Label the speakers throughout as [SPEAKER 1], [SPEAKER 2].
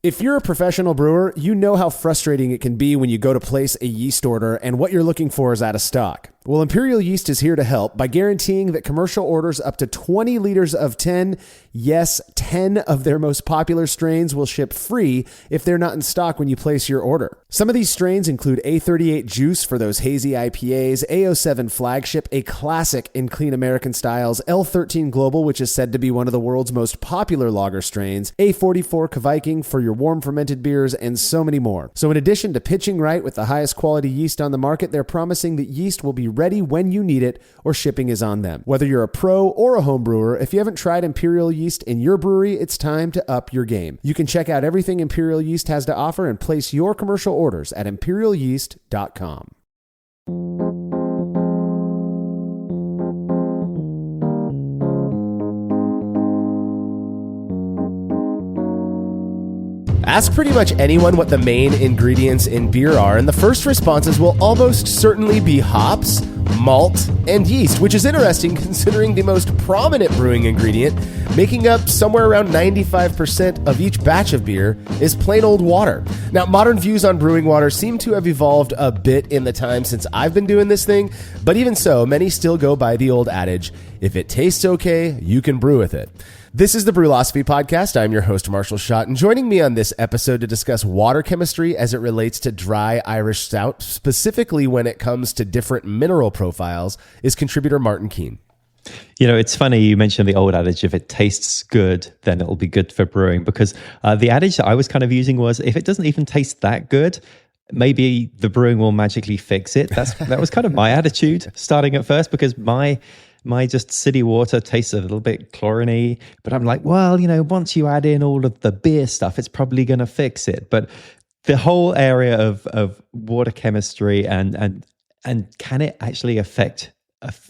[SPEAKER 1] If you're a professional brewer, you know how frustrating it can be when you go to place a yeast order and what you're looking for is out of stock. Well, Imperial Yeast is here to help by guaranteeing that commercial orders up to 20 liters of 10, yes, 10 of their most popular strains will ship free if they're not in stock when you place your order. Some of these strains include A38 Juice for those hazy IPAs, A07 Flagship, a classic in clean American styles, L13 Global, which is said to be one of the world's most popular lager strains, A44 Kviking for your warm fermented beers, and so many more. So in addition to pitching right with the highest quality yeast on the market, they're promising that yeast will be ready when you need it, or shipping is on them. Whether you're a pro or a home brewer, if you haven't tried Imperial Yeast in your brewery, it's time to up your game. You can check out everything Imperial Yeast has to offer and place your commercial orders at imperialyeast.com. Ask pretty much anyone what the main ingredients in beer are, and the first responses will almost certainly be hops, malt, and yeast, which is interesting considering the most prominent brewing ingredient, making up somewhere around 95% of each batch of beer, is plain old water. Now, modern views on brewing water seem to have evolved a bit in the time since I've been doing this thing, but even so, many still go by the old adage, if it tastes okay, you can brew with it. This is the Brewlosophy Podcast. I'm your host, Marshall Schott, and joining me on this episode to discuss water chemistry as it relates to dry Irish Stout, specifically when it comes to different mineral profiles, is contributor Martin Keane.
[SPEAKER 2] You know, it's funny you mentioned the old adage, if it tastes good, then it'll be good for brewing, because the adage that I was kind of using was, if it doesn't even taste that good, maybe the brewing will magically fix it. That was kind of my attitude starting at first, because my just city water tastes a little bit chlorine-y, but I'm like, well, you know, once you add in all of the beer stuff, it's probably going to fix it. But the whole area of water chemistry and can it actually affect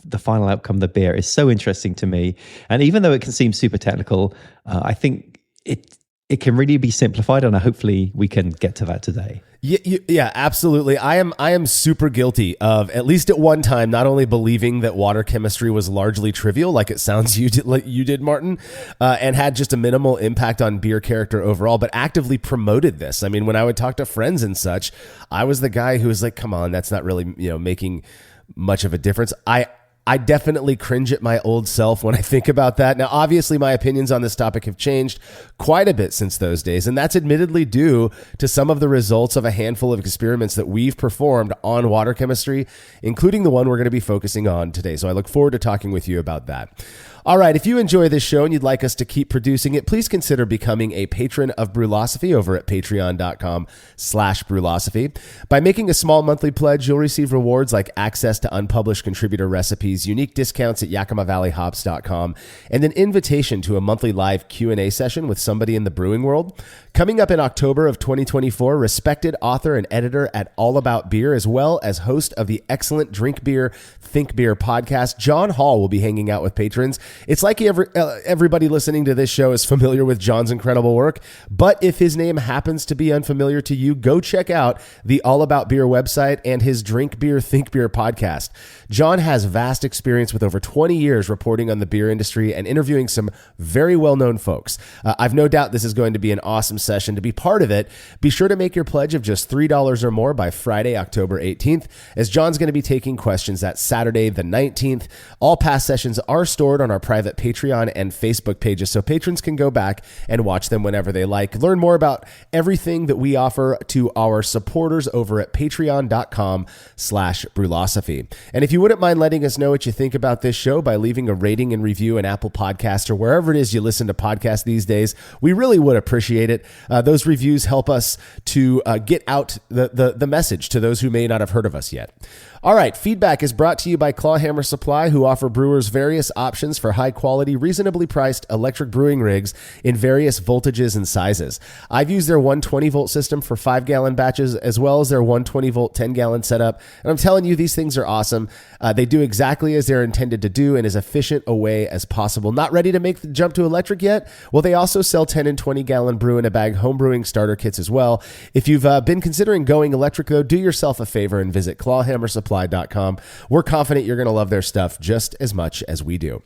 [SPEAKER 2] the final outcome of the beer is so interesting to me. And even though it can seem super technical, I think it can really be simplified, and hopefully we can get to that today.
[SPEAKER 1] Yeah, absolutely. I am super guilty of, at least at one time, not only believing that water chemistry was largely trivial, like it sounds you did, Martin, and had just a minimal impact on beer character overall, but actively promoted this. I mean, when I would talk to friends and such, I was the guy who was like, come on, that's not really, making much of a difference. I definitely cringe at my old self when I think about that. Now, obviously, my opinions on this topic have changed quite a bit since those days, and that's admittedly due to some of the results of a handful of experiments that we've performed on water chemistry, including the one we're going to be focusing on today. So I look forward to talking with you about that. All right, if you enjoy this show and you'd like us to keep producing it, please consider becoming a patron of Brewlosophy over at patreon.com/Brewlosophy. By making a small monthly pledge, you'll receive rewards like access to unpublished contributor recipes, unique discounts at YakimaValleyHops.com, and an invitation to a monthly live Q&A session with somebody in the brewing world. Coming up in October of 2024, respected author and editor at All About Beer, as well as host of the excellent Drink Beer, Think Beer podcast, John Hall will be hanging out with patrons. It's like everybody listening to this show is familiar with John's incredible work, but if his name happens to be unfamiliar to you, go check out the All About Beer website and his Drink Beer, Think Beer podcast. John has vast experience with over 20 years reporting on the beer industry and interviewing some very well-known folks. I've no doubt this is going to be an awesome session. To be part of it, be sure to make your pledge of just $3 or more by Friday, October 18th, as John's going to be taking questions that Saturday, the 19th. All past sessions are stored on our private Patreon and Facebook pages, so patrons can go back and watch them whenever they like. Learn more about everything that we offer to our supporters over at patreon.com/Brewlosophy. And if you wouldn't mind letting us know what you think about this show by leaving a rating and review in Apple Podcasts or wherever it is you listen to podcasts these days, we really would appreciate it. Those reviews help us to get out the message to those who may not have heard of us yet. All right, feedback is brought to you by Clawhammer Supply, who offer brewers various options for high-quality, reasonably priced electric brewing rigs in various voltages and sizes. I've used their 120-volt system for 5-gallon batches, as well as their 120-volt 10-gallon setup, and I'm telling you, these things are awesome. They do exactly as they're intended to do and as efficient a way as possible. Not ready to make the jump to electric yet? Well, they also sell 10 and 20-gallon brew-in-a-bag home brewing starter kits as well. If you've been considering going electric, though, do yourself a favor and visit clawhammersupply.com. We're confident you're going to love their stuff just as much as we do.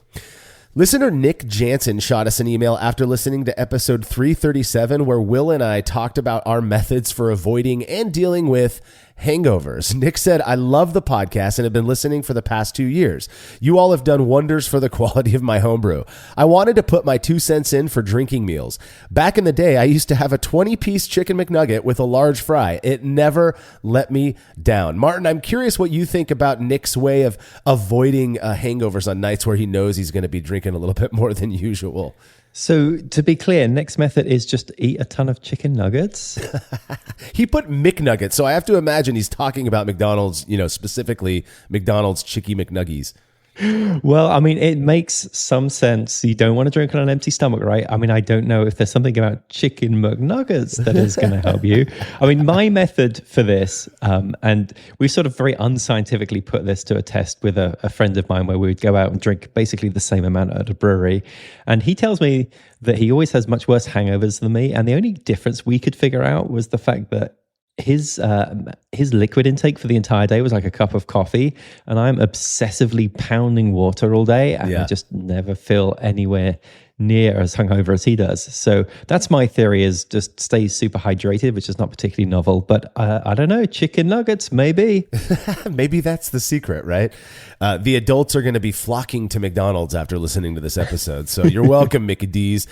[SPEAKER 1] Listener Nick Jansen shot us an email after listening to episode 337, where Will and I talked about our methods for avoiding and dealing with hangovers. Nick said, I love the podcast and have been listening for the past 2 years. You all have done wonders for the quality of my homebrew. I wanted to put my 2 cents in for drinking meals. Back in the day, I used to have a 20-piece chicken McNugget with a large fry. It never let me down. Martin, I'm curious what you think about Nick's way of avoiding hangovers on nights where he knows he's going to be drinking a little bit more than usual.
[SPEAKER 2] So to be clear, Nick's method is just eat a ton of chicken nuggets.
[SPEAKER 1] He put McNuggets, so I have to imagine he's talking about McDonald's, specifically McDonald's Chicky McNuggies.
[SPEAKER 2] Well, I mean, it makes some sense. You don't want to drink on an empty stomach, right? I mean, I don't know if there's something about chicken McNuggets that is going to help you. I mean, my method for this, and we sort of very unscientifically put this to a test with a friend of mine where we would go out and drink basically the same amount at a brewery. And he tells me that he always has much worse hangovers than me. And the only difference we could figure out was the fact that his liquid intake for the entire day was like a cup of coffee, and I'm obsessively pounding water all day, and I just never feel anywhere near as hungover as he does. So that's my theory, is just stay super hydrated, which is not particularly novel, but I don't know, chicken nuggets, maybe.
[SPEAKER 1] Maybe that's the secret, right? The adults are going to be flocking to McDonald's after listening to this episode. So you're welcome, Mickey D's.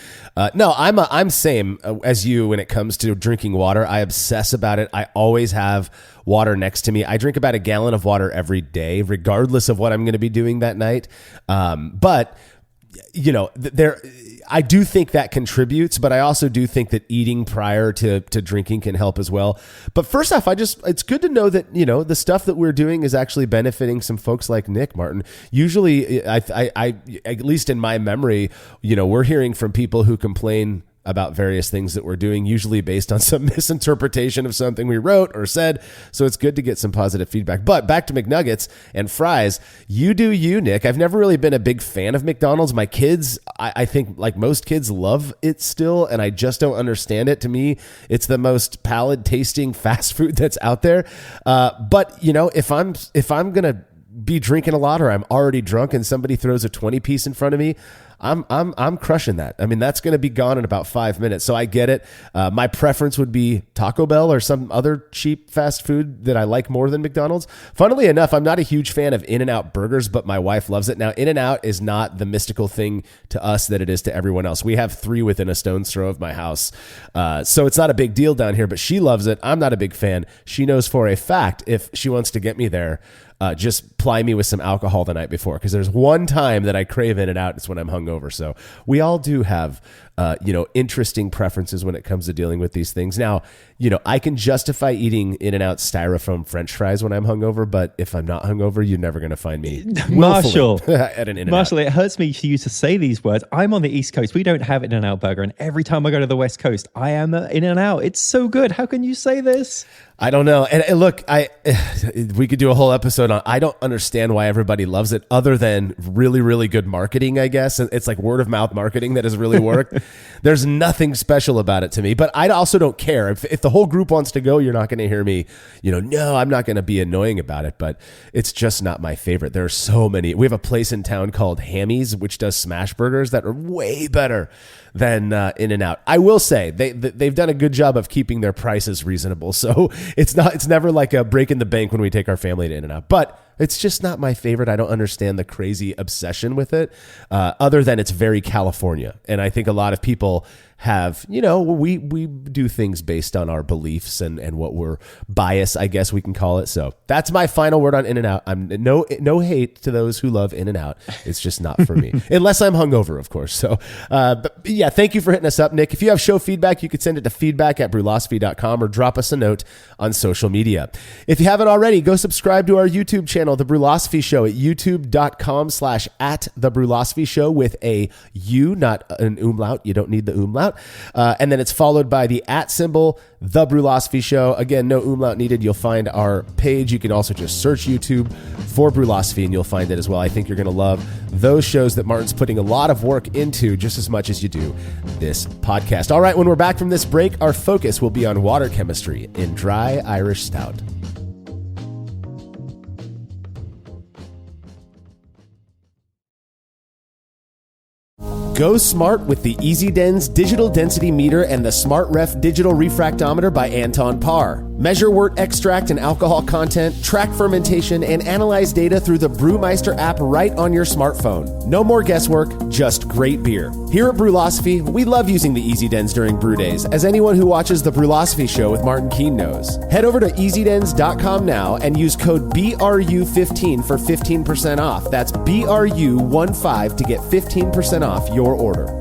[SPEAKER 1] No, I'm same as you when it comes to drinking water. I obsess about it. I always have water next to me. I drink about a gallon of water every day, regardless of what I'm going to be doing that night. But I do think that contributes, but I also do think that eating prior to drinking can help as well. But first off, it's good to know that, the stuff that we're doing is actually benefiting some folks like Nick, Martin. Usually, I at least in my memory, we're hearing from people who complain about various things that we're doing, usually based on some misinterpretation of something we wrote or said. So it's good to get some positive feedback. But back to McNuggets and fries. You do you, Nick. I've never really been a big fan of McDonald's. My kids, I think like most kids, love it still, and I just don't understand it. To me, it's the most pallid tasting fast food that's out there. But if I'm gonna be drinking a lot, or I'm already drunk and somebody throws a 20-piece in front of me, I'm crushing that. I mean, that's going to be gone in about 5 minutes. So I get it. My preference would be Taco Bell or some other cheap fast food that I like more than McDonald's. Funnily enough, I'm not a huge fan of In-N-Out burgers, but my wife loves it. Now, In-N-Out is not the mystical thing to us that it is to everyone else. We have 3 within a stone's throw of my house. So it's not a big deal down here, but she loves it. I'm not a big fan. She knows for a fact if she wants to get me there, just ply me with some alcohol the night before, because there's one time that I crave In-N-Out. It's when I'm hungover. So we all do have, interesting preferences when it comes to dealing with these things. Now, I can justify eating In-N-Out styrofoam French fries when I'm hungover, but if I'm not hungover, you're never going to find me
[SPEAKER 2] Marshall
[SPEAKER 1] at an In-N-Out.
[SPEAKER 2] Marshall, it hurts me for you to say these words. I'm on the East Coast. We don't have In-N-Out burger, and every time I go to the West Coast, I am In-N-Out. It's so good. How can you say this?
[SPEAKER 1] I don't know. And look, we could do a whole episode on, I don't understand why everybody loves it other than really, really good marketing, I guess. It's like word of mouth marketing that has really worked. There's nothing special about it to me, but I also don't care. If the whole group wants to go, you're not going to hear me, no, I'm not going to be annoying about it, but it's just not my favorite. There are so many. We have a place in town called Hammy's, which does smash burgers that are way better than In-N-Out. I will say they've done a good job of keeping their prices reasonable. So it's never like a break in the bank when we take our family to In-N-Out, but it's just not my favorite. I don't understand the crazy obsession with it, other than it's very California. And I think a lot of people have, we do things based on our beliefs and what we're biased, I guess we can call it. So that's my final word on In-N-Out. I'm no hate to those who love In-N-Out. It's just not for me, unless I'm hungover, of course. So, but yeah, thank you for hitting us up, Nick. If you have show feedback, you could send it to feedback@brewlosophy.com or drop us a note on social media. If you haven't already, go subscribe to our YouTube channel, The Brewlosophy Show, at youtube.com/@TheBrewlosophy Show with a U, not an umlaut. You don't need the umlaut. And then it's followed by the @symbol, The Brewlosophy Show. Again, no umlaut needed. You'll find our page. You can also just search YouTube for Brewlosophy and you'll find it as well. I think you're going to love those shows that Martin's putting a lot of work into just as much as you do this podcast. All right, when we're back from this break, our focus will be on water chemistry in dry Irish Stout. Go smart with the EasyDens digital density meter and the SmartRef digital refractometer by Anton Parr. Measure wort extract and alcohol content, track fermentation, and analyze data through the Brewmeister app right on your smartphone. No more guesswork, just great beer. Here at Brewlosophy, we love using the EasyDens during brew days, as anyone who watches the Brewlosophy show with Martin Keene knows. Head over to EasyDens.com now and use code BRU15 for 15% off. That's BRU15 to get 15% off your order.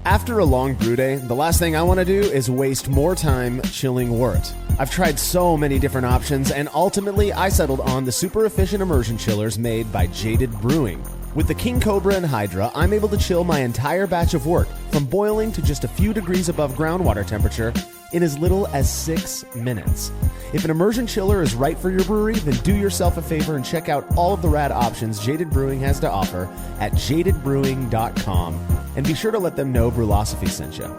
[SPEAKER 1] After a long brew day, the last thing I want to do is waste more time chilling wort. I've tried so many different options, and ultimately I settled on the super efficient immersion chillers made by Jaded Brewing. With the King Cobra and Hydra, I'm able to chill my entire batch of wort from boiling to just a few degrees above groundwater temperature in as little as 6 minutes. If an immersion chiller is right for your brewery, then do yourself a favor and check out all of the rad options Jaded Brewing has to offer at jadedbrewing.com, and be sure to let them know Brewlosophy sent you.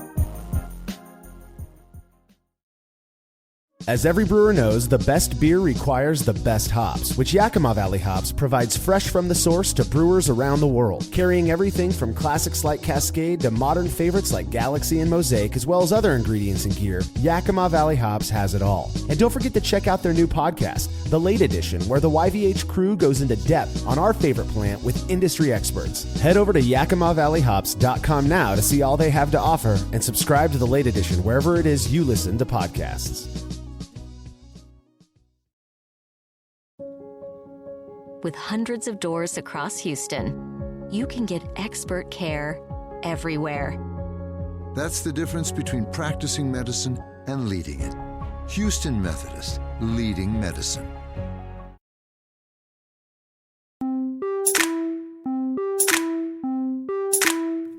[SPEAKER 1] As every brewer knows, the best beer requires the best hops, which Yakima Valley Hops provides fresh from the source to brewers around the world, carrying everything from classics like Cascade to modern favorites like Galaxy and Mosaic, as well as other ingredients and gear. Yakima Valley Hops has it all. And don't forget to check out their new podcast, The Late Edition, where the YVH crew goes into depth on our favorite plant with industry experts. Head over to YakimaValleyHops.com now to see all they have to offer, and subscribe to The Late Edition wherever it is you listen to podcasts.
[SPEAKER 3] With hundreds of doors across Houston, you can get expert care everywhere.
[SPEAKER 4] That's the difference between practicing medicine and leading it. Houston Methodist, leading medicine.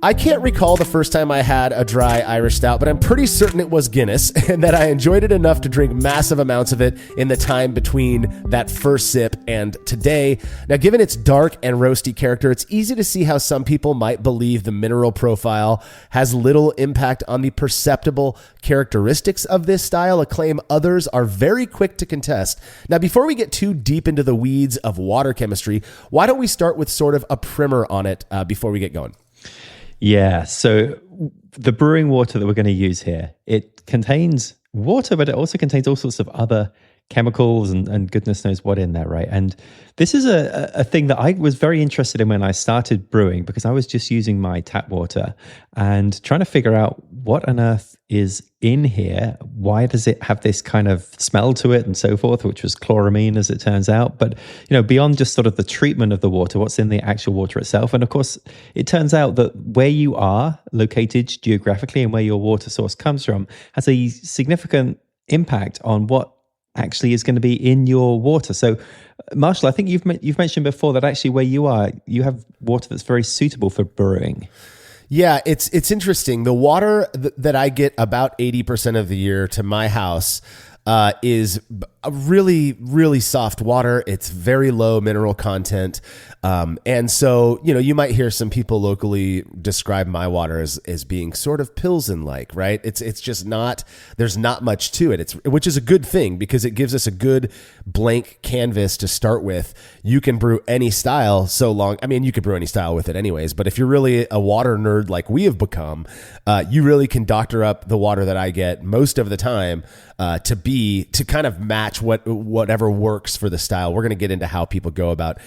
[SPEAKER 1] I can't recall the first time I had a dry Irish Stout, but I'm pretty certain it was Guinness, and that I enjoyed it enough to drink massive amounts of it in the time between that first sip and today. Now, given its dark and roasty character, it's easy to see how some people might believe the mineral profile has little impact on the perceptible characteristics of this style, a claim others are very quick to contest. Now, before we get too deep into the weeds of water chemistry, why don't we start with sort of a primer on it before we get going?
[SPEAKER 2] Yeah, so the brewing water that we're going to use here, it contains water, but it also contains all sorts of other chemicals and goodness knows what in there, right? And this is a thing that I was very interested in when I started brewing, because I was just using my tap water and trying to figure out what on earth is in here. Why does it have this kind of smell to it and so forth, which was chloramine, as it turns out. But, you know, beyond just sort of the treatment of the water, what's in the actual water itself. And of course, it turns out that where you are located geographically and where your water source comes from has a significant impact on what actually is going to be in your water. So, Marshall, I think you've mentioned before that actually where you are, you have water that's very suitable for brewing.
[SPEAKER 1] Yeah, it's interesting. The water that I get about 80% of the year to my house is a really, really soft water. It's very low mineral content. And so, you know, you might hear some people locally describe my water as being sort of Pilsen-like, right? It's just not, there's not much to it. Which is a good thing, because it gives us a good blank canvas to start with. You can brew any style you could brew any style with it anyways, but if you're really a water nerd like we have become, you really can doctor up the water that I get most of the time to kind of match whatever works for the style. We're going to get into how people go about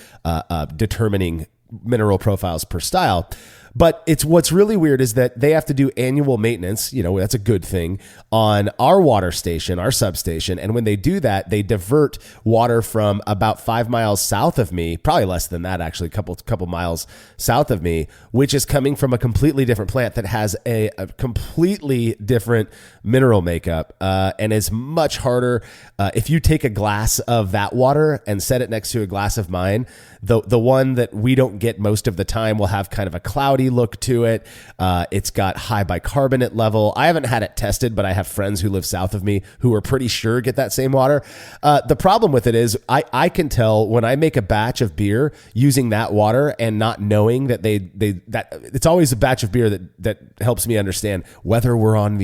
[SPEAKER 1] determining mineral profiles per style. But what's really weird is that they have to do annual maintenance. You know, that's a good thing on our water station, our substation. And when they do that, they divert water from about 5 miles south of me, probably less than that, actually, a couple miles south of me, which is coming from a completely different plant that has a completely different mineral makeup and is much harder. If you take a glass of that water and set it next to a glass of mine, the one that we don't get most of the time will have kind of a cloudy look to it. It's got high bicarbonate level. I haven't had it tested, but I have friends who live south of me who are pretty sure get that same water. The problem with it is I can tell when I make a batch of beer using that water and not knowing that that it's always a batch of beer that helps me understand whether we're on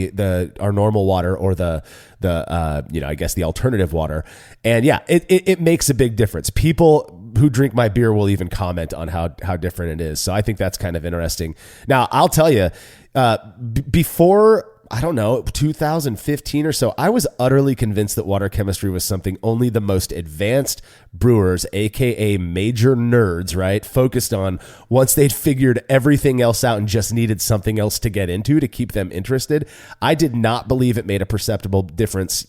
[SPEAKER 1] our normal water or I guess the alternative water. And yeah, it makes a big difference. People who drink my beer will even comment on how different it is. So I think that's kind of interesting. Now, I'll tell you, before, I don't know, 2015 or so, I was utterly convinced that water chemistry was something only the most advanced brewers, aka major nerds, right, focused on once they'd figured everything else out and just needed something else to get into to keep them interested. I did not believe it made a perceptible difference,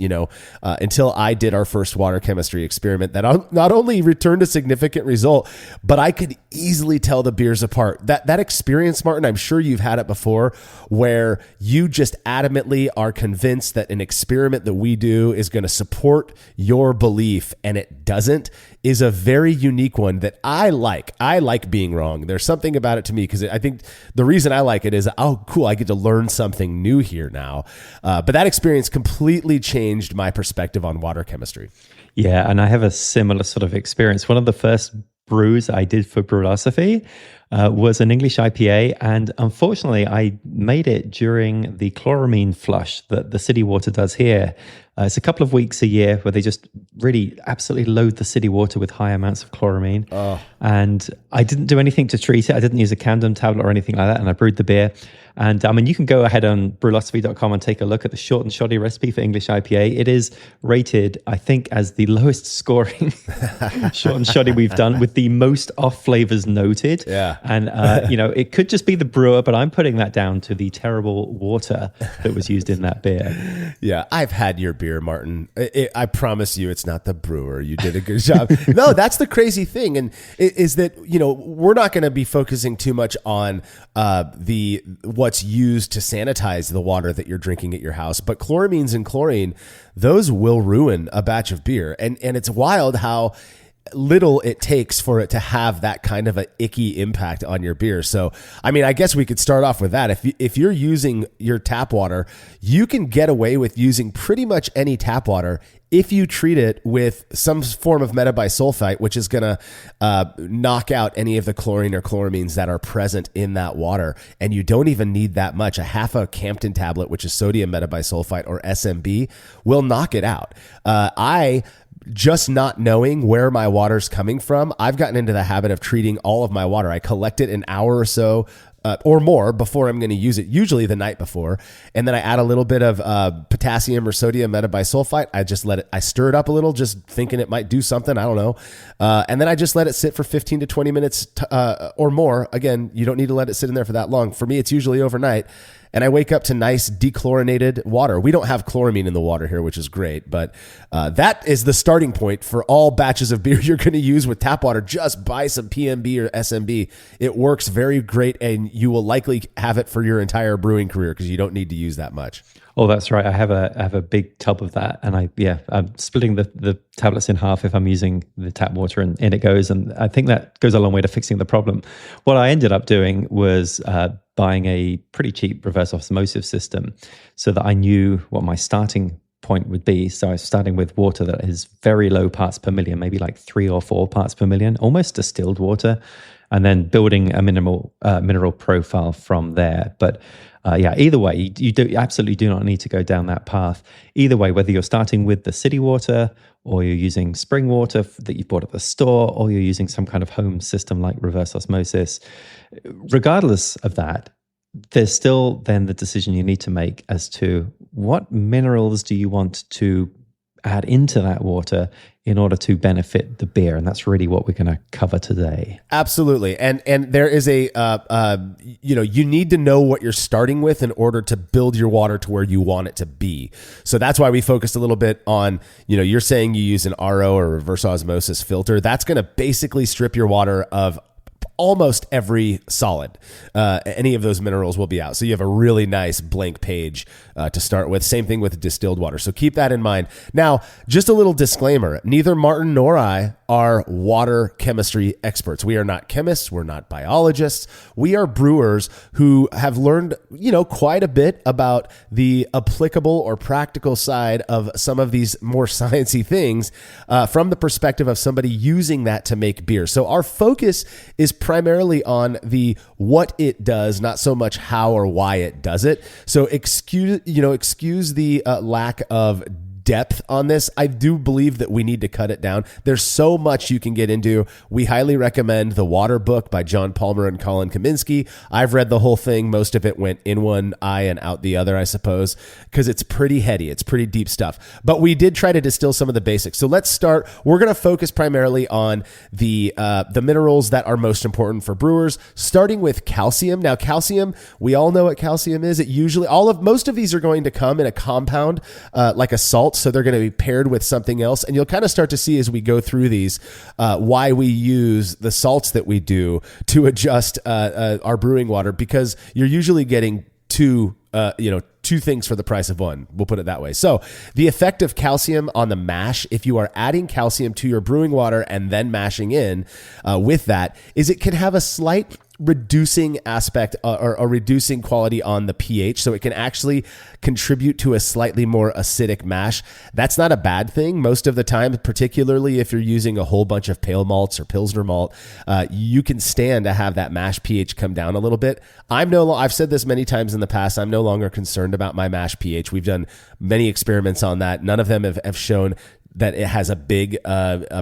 [SPEAKER 1] until I did our first water chemistry experiment that not only returned a significant result, but I could easily tell the beers apart. That experience, Martin, I'm sure you've had it before, where you just adamantly are convinced that an experiment that we do is going to support your belief and it doesn't, is a very unique one that I like. I like being wrong. There's something about it to me because I think the reason I like it is, oh, cool, I get to learn something new here now. But that experience completely changed my perspective on water chemistry.
[SPEAKER 2] Yeah, and I have a similar sort of experience. One of the first brews I did for Brewlosophy was an English IPA, and unfortunately I made it during the chloramine flush that the city water does here. It's a couple of weeks a year where they just really absolutely load the city water with high amounts of chloramine. And I didn't do anything to treat it. I didn't use a Camden tablet or anything like that, and I brewed the beer. And I mean, you can go ahead on brewlosophy.com and take a look at the short and shoddy recipe for English IPA. It is rated, I think, as the lowest scoring short and shoddy we've done, with the most off flavors noted.
[SPEAKER 1] Yeah.
[SPEAKER 2] And, it could just be the brewer, but I'm putting that down to the terrible water that was used in that beer.
[SPEAKER 1] Yeah, I've had your beer, Martin. I promise you it's not the brewer. You did a good job. No, that's the crazy thing. And is that, we're not going to be focusing too much on what's used to sanitize the water that you're drinking at your house. But chloramines and chlorine, those will ruin a batch of beer. And it's wild how little it takes for it to have that kind of a icky impact on your beer. So, I mean, I guess we could start off with that. If you're using your tap water, you can get away with using pretty much any tap water if you treat it with some form of metabisulfite, which is going to knock out any of the chlorine or chloramines that are present in that water. And you don't even need that much. A half a Campton tablet, which is sodium metabisulfite or SMB, will knock it out. Just not knowing where my water's coming from, I've gotten into the habit of treating all of my water. I collect it an hour or so or more before I'm going to use it, usually the night before. And then I add a little bit of potassium or sodium metabisulfite. I stir it up a little, just thinking it might do something. I don't know. And then I just let it sit for 15 to 20 minutes or more. Again, you don't need to let it sit in there for that long. For me, it's usually overnight. And I wake up to nice dechlorinated water. We don't have chloramine in the water here, which is great. But that is the starting point for all batches of beer you're going to use with tap water. Just buy some PMB or SMB. It works very great, and you will likely have it for your entire brewing career because you don't need to use that much.
[SPEAKER 2] Oh, that's right. I have a big tub of that, and I'm splitting the tablets in half if I'm using the tap water, and in it goes. And I think that goes a long way to fixing the problem. What I ended up doing was buying a pretty cheap reverse osmosis system, so that I knew what my starting point would be. So I was starting with water that is very low parts per million, maybe like 3 or 4 parts per million, almost distilled water, and then building a mineral profile from there. But either way, you absolutely do not need to go down that path. Either way, whether you're starting with the city water, or you're using spring water that you've bought at the store, or you're using some kind of home system like reverse osmosis, regardless of that, there's still then the decision you need to make as to what minerals do you want to add into that water in order to benefit the beer. And that's really what we're going to cover today.
[SPEAKER 1] Absolutely. And there is you need to know what you're starting with in order to build your water to where you want it to be. So that's why we focused a little bit on, you're saying you use an RO or reverse osmosis filter. That's going to basically strip your water of almost every solid. Any of those minerals will be out. So you have a really nice blank page to start with. Same thing with distilled water. So keep that in mind. Now, just a little disclaimer. Neither Martin nor I are water chemistry experts. We are not chemists. We're not biologists. We are brewers who have learned, quite a bit about the applicable or practical side of some of these more sciencey things from the perspective of somebody using that to make beer. So our focus is primarily on the what it does, not so much how or why it does it. So excuse the lack of depth on this. I do believe that we need to cut it down. There's so much you can get into. We highly recommend The Water Book by John Palmer and Colin Kaminsky. I've read the whole thing. Most of it went in one eye and out the other, I suppose, because it's pretty heady. It's pretty deep stuff. But we did try to distill some of the basics. So let's start. We're going to focus primarily on the minerals that are most important for brewers, starting with calcium. Now, calcium, we all know what calcium is. It usually, most of these are going to come in a compound, like a salt. So they're going to be paired with something else. And you'll kind of start to see as we go through these, why we use the salts that we do to adjust our brewing water, because you're usually getting two things for the price of one. We'll put it that way. So the effect of calcium on the mash, if you are adding calcium to your brewing water and then mashing in with that, is it can have a slight reducing aspect or a reducing quality on the pH. So it can actually contribute to a slightly more acidic mash. That's not a bad thing. Most of the time, particularly if you're using a whole bunch of pale malts or Pilsner malt, you can stand to have that mash pH come down a little bit. I've said this many times in the past. I'm no longer concerned about my mash pH. We've done many experiments on that. None of them have shown that it has a big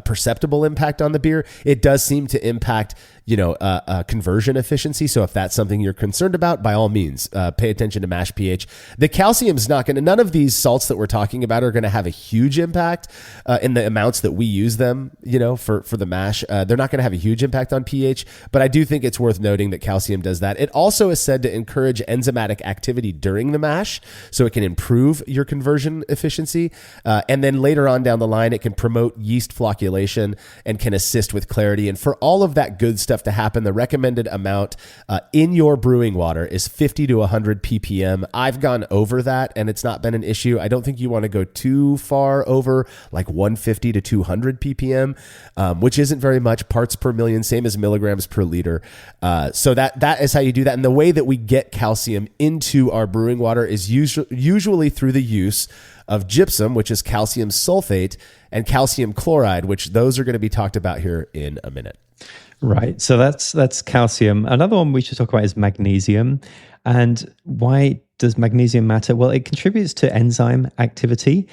[SPEAKER 1] perceptible impact on the beer. It does seem to impact conversion efficiency. So if that's something you're concerned about, by all means, pay attention to mash pH. The calcium's not going to, none of these salts that we're talking about are going to have a huge impact in the amounts that we use them, for the mash. They're not going to have a huge impact on pH, but I do think it's worth noting that calcium does that. It also is said to encourage enzymatic activity during the mash, so it can improve your conversion efficiency. And then later on down the line, it can promote yeast flocculation and can assist with clarity. And for all of that good stuff to happen, the recommended amount in your brewing water is 50 to 100 ppm. I've gone over that and it's not been an issue. I don't think you want to go too far over, like 150 to 200 ppm, which isn't very much, parts per million, same as milligrams per liter. So that is how you do that. And the way that we get calcium into our brewing water is usually through the use of gypsum, which is calcium sulfate, and calcium chloride, which those are going to be talked about here in a minute.
[SPEAKER 2] Right. So that's calcium. Another one we should talk about is magnesium. And why does magnesium matter? Well, it contributes to enzyme activity.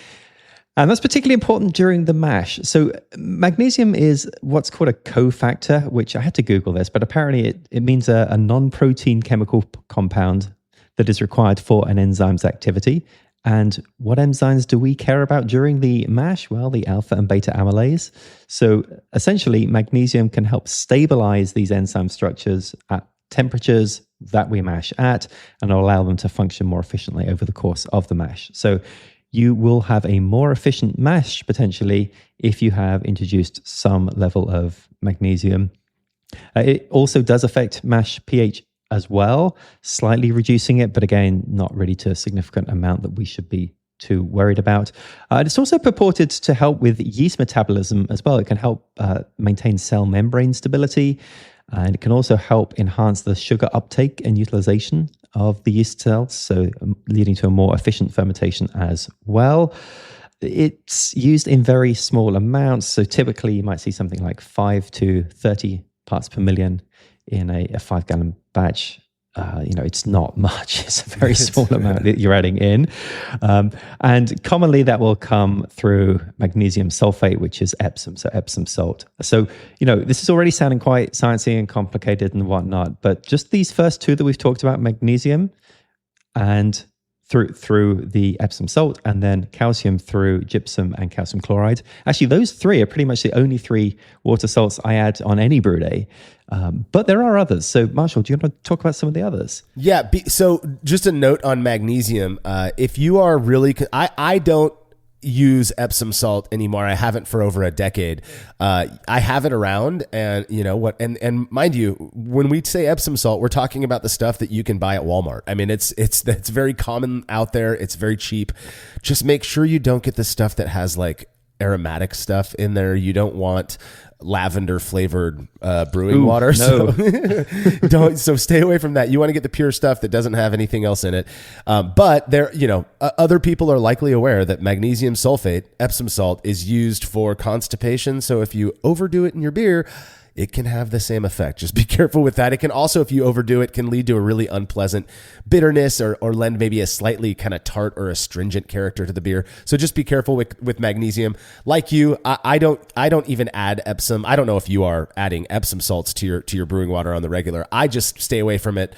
[SPEAKER 2] And that's particularly important during the mash. So magnesium is what's called a cofactor, which I had to Google this, but apparently it means a non-protein chemical compound that is required for an enzyme's activity. And what enzymes do we care about during the mash? Well, the alpha and beta amylase. So essentially, magnesium can help stabilize these enzyme structures at temperatures that we mash at, and will allow them to function more efficiently over the course of the mash. So you will have a more efficient mash potentially if you have introduced some level of magnesium. It also does affect mash pH as well, slightly reducing it, but again, not really to a significant amount that we should be too worried about. It's also purported to help with yeast metabolism as well. It can help maintain cell membrane stability, and it can also help enhance the sugar uptake and utilization of the yeast cells, so leading to a more efficient fermentation as well. It's used in very small amounts, so typically you might see something like 5 to 30 parts per million in a 5-gallon batch. It's not much. It's a very small amount that you're adding in. And commonly that will come through magnesium sulfate, which is Epsom, so Epsom salt. So, this is already sounding quite sciencey and complicated and whatnot, but just these first two that we've talked about, magnesium and through the Epsom salt, and then calcium through gypsum and calcium chloride. Actually, those three are pretty much the only three water salts I add on any brew day. But there are others. So, Marshall, do you want to talk about some of the others? Yeah.
[SPEAKER 1] So, just a note on magnesium. If you are really, I don't use Epsom salt anymore. I haven't for over a decade. I have it around, and and mind you, when we say Epsom salt, we're talking about the stuff that you can buy at Walmart. I mean, it's very common out there. It's very cheap. Just make sure you don't get the stuff that has like aromatic stuff in there. You don't want lavender flavored brewing water.
[SPEAKER 2] No.
[SPEAKER 1] So stay away from that. You want to get the pure stuff that doesn't have anything else in it. But there, other people are likely aware that magnesium sulfate, Epsom salt, is used for constipation. So if you overdo it in your beer, it can have the same effect. Just be careful with that. It can also, if you overdo it, can lead to a really unpleasant bitterness or lend maybe a slightly kind of tart or astringent character to the beer. So just be careful with magnesium. Like you, I don't even add Epsom. I don't know if you are adding Epsom salts to your brewing water on the regular. I just stay away from it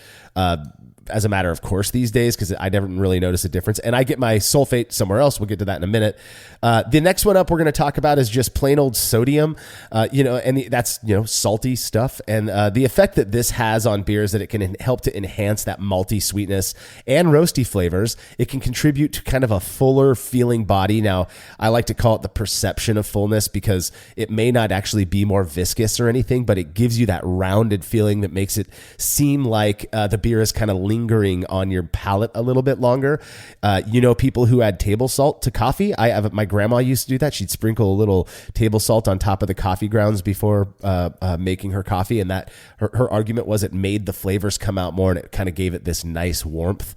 [SPEAKER 1] as a matter of course these days, because I never really notice a difference. And I get my sulfate somewhere else. We'll get to that in a minute. The next one up we're going to talk about is just plain old sodium, and that's, salty stuff. And the effect that this has on beer is that it can help to enhance that malty sweetness and roasty flavors. It can contribute to kind of a fuller feeling body. Now, I like to call it the perception of fullness, because it may not actually be more viscous or anything, but it gives you that rounded feeling that makes it seem like the beer is kind of lingering on your palate a little bit longer. People who add table salt to coffee. My grandma used to do that. She'd sprinkle a little table salt on top of the coffee grounds before making her coffee, and that her argument was it made the flavors come out more, and it kind of gave it this nice warmth.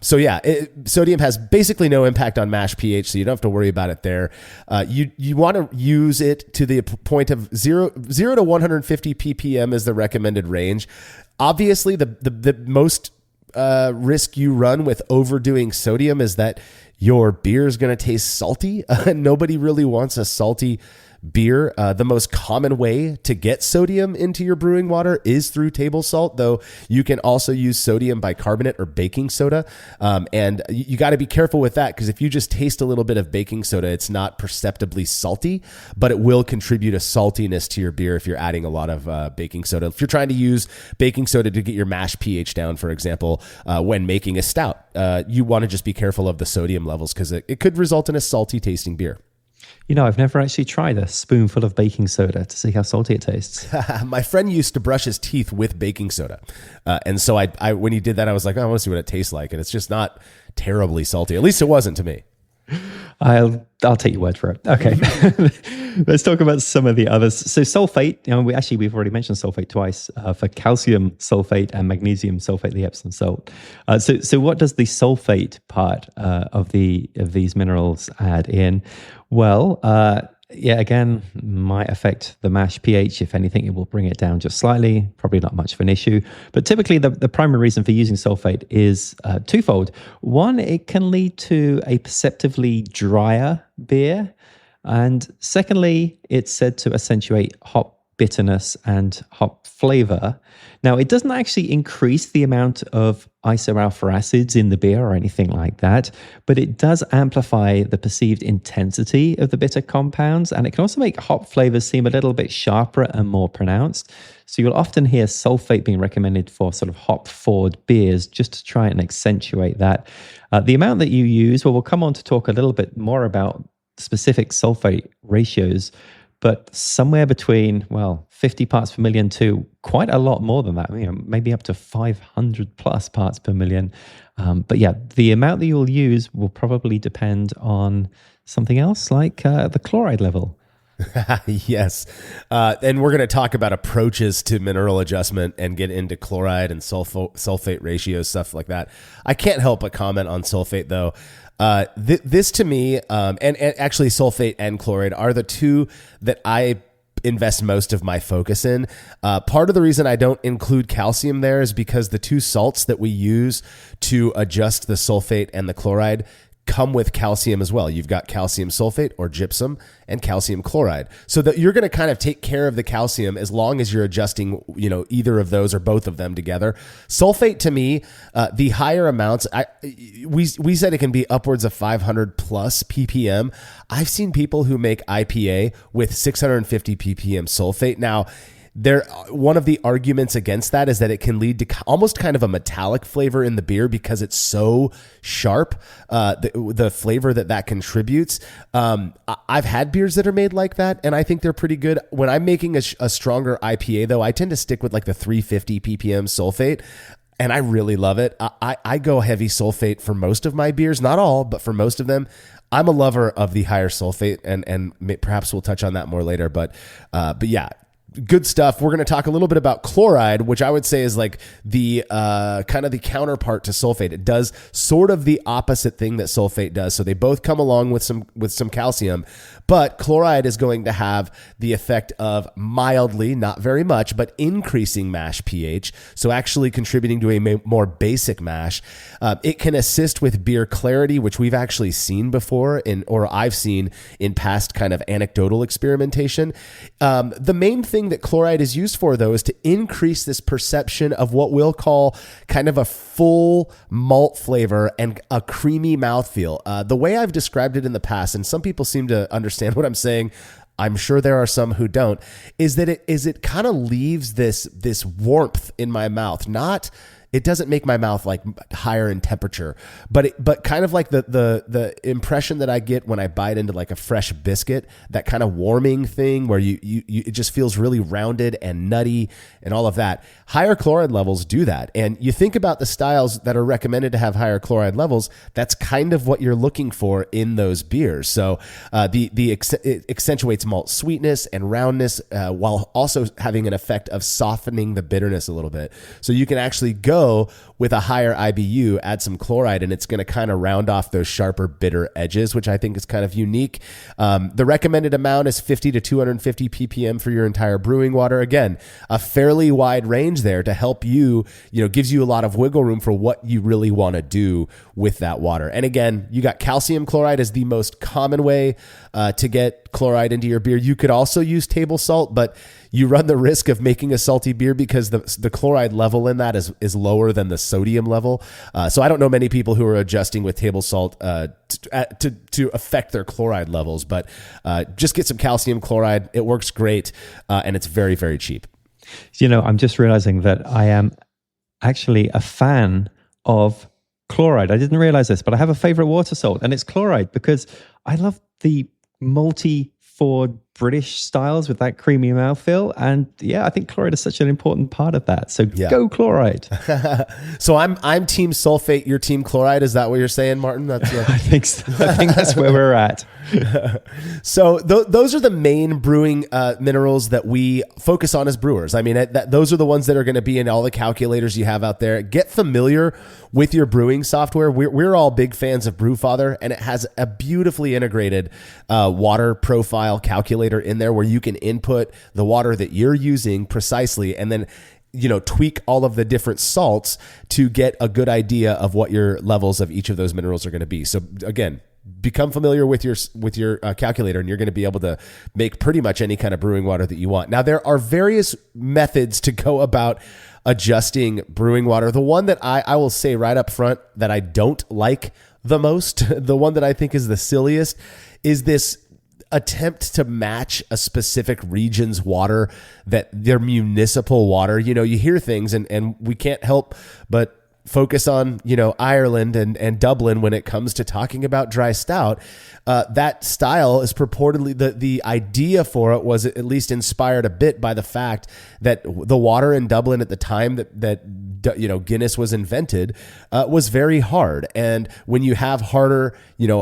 [SPEAKER 1] Sodium has basically no impact on mash pH, so you don't have to worry about it there. You want to use it to the point of 0 to 150 ppm is the recommended range. Obviously, the most risk you run with overdoing sodium is that your beer is going to taste salty. Nobody really wants a salty beer. The most common way to get sodium into your brewing water is through table salt, though you can also use sodium bicarbonate or baking soda. And you got to be careful with that, because if you just taste a little bit of baking soda, it's not perceptibly salty, but it will contribute a saltiness to your beer if you're adding a lot of baking soda. If you're trying to use baking soda to get your mash pH down, for example, when making a stout, you want to just be careful of the sodium levels, because it could result in a salty tasting beer.
[SPEAKER 2] I've never actually tried a spoonful of baking soda to see how salty it tastes.
[SPEAKER 1] My friend used to brush his teeth with baking soda. And so I when he did that, I was like, I want to see what it tastes like. And it's just not terribly salty. At least it wasn't to me.
[SPEAKER 2] I'll take your word for it. Okay. Let's talk about some of the others. So sulfate, we've already mentioned sulfate twice for calcium sulfate and magnesium sulfate, the Epsom salt. So what does the sulfate part of these minerals add in? Well, again, might affect the mash pH. If anything, it will bring it down just slightly, probably not much of an issue. But typically, the primary reason for using sulfate is twofold. One, it can lead to a perceptively drier beer. And secondly, it's said to accentuate hop bitterness and hop flavor. Now, it doesn't actually increase the amount of isoalpha acids in the beer or anything like that, but it does amplify the perceived intensity of the bitter compounds, and it can also make hop flavors seem a little bit sharper and more pronounced. So you'll often hear sulfate being recommended for sort of hop-forward beers just to try and accentuate that. The amount that you use, well, we'll come on to talk a little bit more about specific sulfate ratios, but somewhere between, 50 parts per million to quite a lot more than that, maybe up to 500 plus parts per million. But the amount that you'll use will probably depend on something else like the chloride level.
[SPEAKER 1] Yes. And we're going to talk about approaches to mineral adjustment and get into chloride and sulfate ratios, stuff like that. I can't help but comment on sulfate, though. This to me, and actually sulfate and chloride are the two that I invest most of my focus in. Part of the reason I don't include calcium there is because the two salts that we use to adjust the sulfate and the chloride come with calcium as well. You've got calcium sulfate or gypsum and calcium chloride. So that you're going to kind of take care of the calcium as long as you're adjusting, either of those or both of them together. Sulfate to me, the higher amounts, we said it can be upwards of 500 plus ppm. I've seen people who make IPA with 650 ppm sulfate. Now, one of the arguments against that is that it can lead to almost kind of a metallic flavor in the beer because it's so sharp, the flavor that contributes. I've had beers that are made like that, and I think they're pretty good. When I'm making a stronger IPA, though, I tend to stick with like the 350 ppm sulfate, and I really love it. I go heavy sulfate for most of my beers, not all, but for most of them. I'm a lover of the higher sulfate, and perhaps we'll touch on that more later. But yeah. good stuff. We're going to talk a little bit about chloride, which I would say is like the kind of the counterpart to sulfate. It does sort of the opposite thing that sulfate does. So they both come along with some calcium, but chloride is going to have the effect of mildly, not very much, but increasing mash pH. So actually contributing to a more basic mash. It can assist with beer clarity, which we've actually seen before or I've seen in past kind of anecdotal experimentation. The main thing that chloride is used for, though, is to increase this perception of what we'll call kind of a full malt flavor and a creamy mouthfeel. The way I've described it in the past, and some people seem to understand what I'm saying, I'm sure there are some who don't, is that it kind of leaves this warmth in my mouth. It doesn't make my mouth like higher in temperature, but kind of like the impression that I get when I bite into like a fresh biscuit, that kind of warming thing where it just feels really rounded and nutty and all of that. Higher chloride levels do that. And you think about the styles that are recommended to have higher chloride levels, that's kind of what you're looking for in those beers. So it accentuates malt sweetness and roundness while also having an effect of softening the bitterness a little bit. So you can actually go with a higher IBU, add some chloride, and it's going to kind of round off those sharper bitter edges, which I think is kind of unique. The recommended amount is 50 to 250 ppm for your entire brewing water. Again, a fairly wide range there to help you, gives you a lot of wiggle room for what you really want to do with that water. And again, you got calcium chloride as the most common way to get chloride into your beer. You could also use table salt, but you run the risk of making a salty beer because the chloride level in that is lower than the sodium level. So I don't know many people who are adjusting with table salt to affect their chloride levels, but just get some calcium chloride. It works great, and it's very, very cheap.
[SPEAKER 2] I'm just realizing that I am actually a fan of chloride. I didn't realize this, but I have a favorite water salt, and it's chloride because I love the malty forward British styles with that creamy mouthfeel. And I think chloride is such an important part of that. So go chloride.
[SPEAKER 1] So I'm team sulfate, you're team chloride. Is that what you're saying, Martin?
[SPEAKER 2] I think so. I think that's where we're at.
[SPEAKER 1] So those are the main brewing minerals that we focus on as brewers. I mean, those are the ones that are going to be in all the calculators you have out there. Get familiar with your brewing software. We're all big fans of Brewfather, and it has a beautifully integrated water profile calculator in there where you can input the water that you're using precisely and then tweak all of the different salts to get a good idea of what your levels of each of those minerals are going to be. So again, become familiar with your calculator, and you're going to be able to make pretty much any kind of brewing water that you want. Now, there are various methods to go about adjusting brewing water. The one that I will say right up front that I don't like the most, the one that I think is the silliest, is this attempt to match a specific region's water, that their municipal water. You hear things and we can't help but focus on, Ireland and Dublin when it comes to talking about dry stout. That style is purportedly, the idea for it was at least inspired a bit by the fact that the water in Dublin at the time that Guinness was invented was very hard. And when you have harder,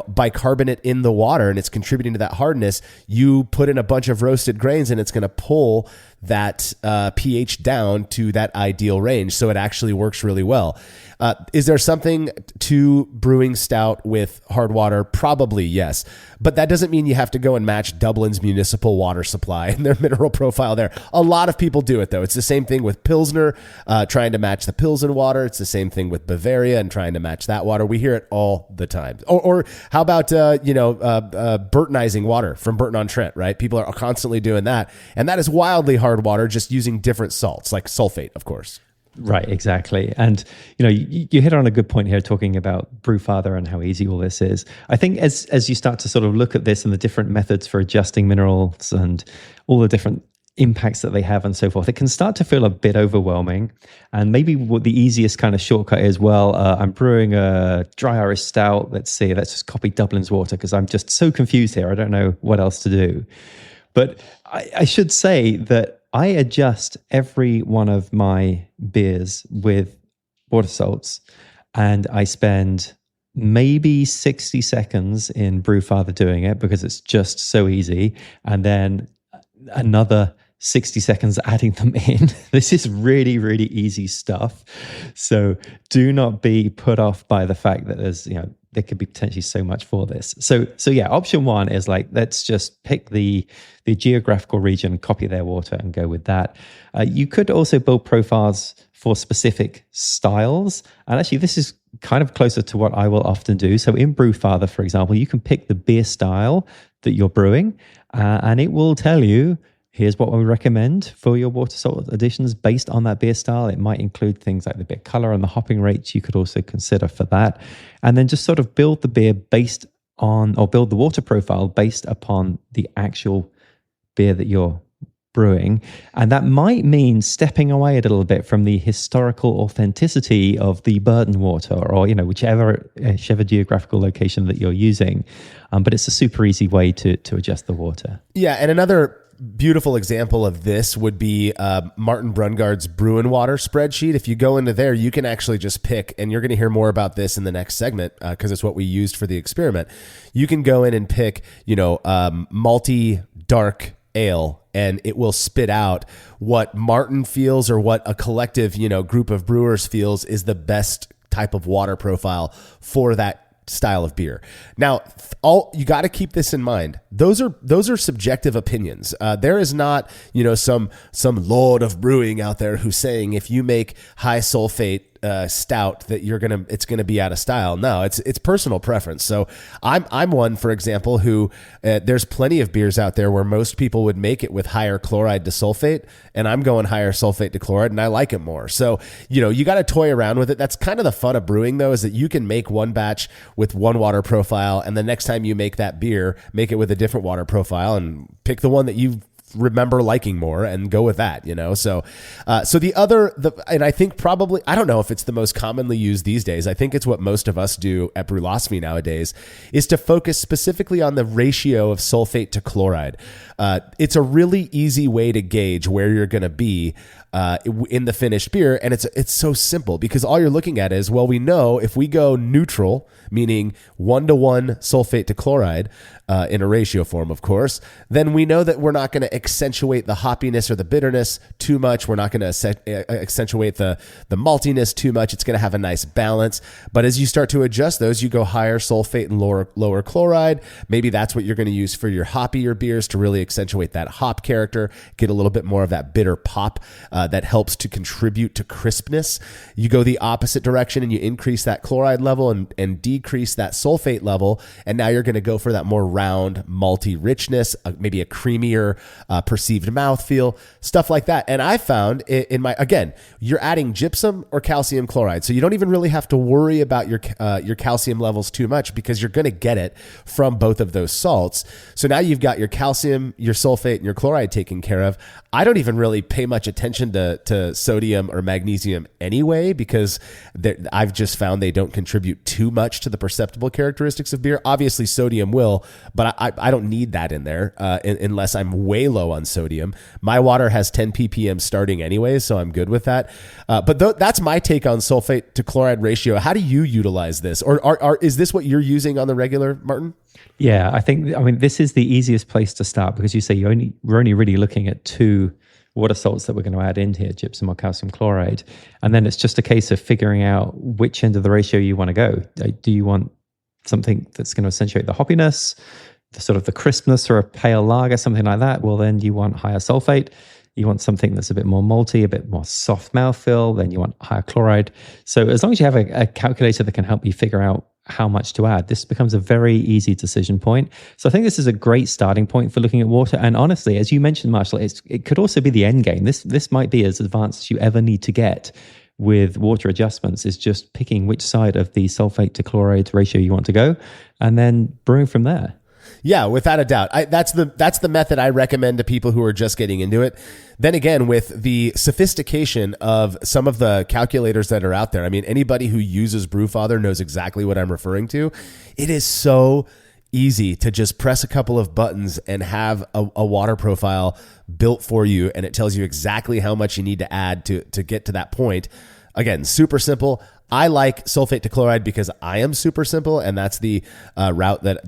[SPEAKER 1] bicarbonate in the water and it's contributing to that hardness, you put in a bunch of roasted grains and it's going to pull that pH down to that ideal range. So it actually works really well. Is there something to brewing stout with hard water? Probably yes. But that doesn't mean you have to go and match Dublin's municipal water supply and their mineral profile there. A lot of people do it, though. It's the same thing with Pilsner, trying to match the Pilsen water. It's the same thing with Bavaria and trying to match that water. We hear it all the time. Or how about, Burtonizing water from Burton-on-Trent, right? People are constantly doing that. And that is wildly hard water, just using different salts, like sulfate, of course.
[SPEAKER 2] Right, exactly. And, you hit on a good point here talking about Brewfather and how easy all this is. I think as you start to sort of look at this and the different methods for adjusting minerals and all the different impacts that they have and so forth, it can start to feel a bit overwhelming. And maybe what the easiest kind of shortcut is, I'm brewing a dry Irish Stout. Let's just copy Dublin's water because I'm just so confused here. I don't know what else to do. But I should say that I adjust every one of my beers with water salts, and I spend maybe 60 seconds in Brewfather doing it because it's just so easy, and then another 60 seconds adding them in. This is really, really easy stuff. So do not be put off by the fact that there could be potentially so much for this. So yeah, option one is like, let's just pick the geographical region, copy their water and go with that. You could also build profiles for specific styles. And actually this is kind of closer to what I will often do. So in Brewfather, for example, you can pick the beer style that you're brewing and it will tell you, here's what we recommend for your water salt additions based on that beer style. It might include things like the beer color and the hopping rates you could also consider for that. And then just sort of build the beer based on, or build the water profile based upon the actual beer that you're brewing. And that might mean stepping away a little bit from the historical authenticity of the Burton water or, whichever geographical location that you're using. But it's a super easy way to adjust the water.
[SPEAKER 1] Yeah. And another beautiful example of this would be Martin Brungard's Brewing Water spreadsheet. If you go into there, you can actually just pick, and you're going to hear more about this in the next segment because it's what we used for the experiment. You can go in and pick, malty dark ale, and it will spit out what Martin feels or what a collective, group of brewers feels is the best type of water profile for that style of beer. Now, you got to keep this in mind. Those are subjective opinions. There is not, some lord of brewing out there who's saying if you make high sulfate stout that it's gonna be out of style. No, it's personal preference. So I'm one, for example, who there's plenty of beers out there where most people would make it with higher chloride to sulfate, and I'm going higher sulfate to chloride, and I like it more. So you got to toy around with it. That's kind of the fun of brewing, though, is that you can make one batch with one water profile, and the next time you make that beer, make it with a different water profile, and pick the one that you remember liking more and go with that, So and I think probably, I don't know if it's the most commonly used these days. I think it's what most of us do at Brewlosophy nowadays, is to focus specifically on the ratio of sulfate to chloride. It's a really easy way to gauge where you're going to be in the finished beer. And it's so simple because all you're looking at is, well, we know if we go neutral, meaning 1-to-1 sulfate to chloride, in a ratio form, of course, then we know that we're not going to accentuate the hoppiness or the bitterness too much. We're not going to accentuate the maltiness too much. It's going to have a nice balance. But as you start to adjust those, you go higher sulfate and lower chloride. Maybe that's what you're going to use for your hoppier beers to really accentuate that hop character, get a little bit more of that bitter pop that helps to contribute to crispness. You go the opposite direction and you increase that chloride level and decrease that sulfate level. And now you're going to go for that more round, malty richness, maybe a creamier perceived mouthfeel, stuff like that. And I found again, you're adding gypsum or calcium chloride. So you don't even really have to worry about your calcium levels too much because you're going to get it from both of those salts. So now you've got your calcium, your sulfate, and your chloride taken care of. I don't even really pay much attention to sodium or magnesium anyway, because I've just found they don't contribute too much to the perceptible characteristics of beer. Obviously sodium will, but I don't need that in there unless I'm way low on sodium. My water has 10 ppm starting anyway, so I'm good with that. But that's my take on sulfate to chloride ratio. How do you utilize this? Or is this what you're using on the regular, Martin?
[SPEAKER 2] Yeah, I mean, this is the easiest place to start because you say we're only really looking at two water salts that we're going to add in here, gypsum or calcium chloride. And then it's just a case of figuring out which end of the ratio you want to go. Do you want something that's going to accentuate the hoppiness, the sort of the crispness, or a pale lager, something like that? Well, then you want higher sulfate. You want something that's a bit more malty, a bit more soft mouthfeel, then you want higher chloride. So as long as you have a calculator that can help you figure out how much to add, this becomes a very easy decision point. So I think this is a great starting point for looking at water. And honestly, as you mentioned, Marshall, it could also be the end game. This might be as advanced as you ever need to get with water adjustments, is just picking which side of the sulfate to chloride ratio you want to go and then brewing from there.
[SPEAKER 1] Yeah, without a doubt. That's the method I recommend to people who are just getting into it. Then again, with the sophistication of some of the calculators that are out there, I mean, anybody who uses Brewfather knows exactly what I'm referring to. It is so easy to just press a couple of buttons and have a water profile built for you, and it tells you exactly how much you need to add to get to that point. Again, super simple. I like sulfate to chloride because I am super simple, and that's the route that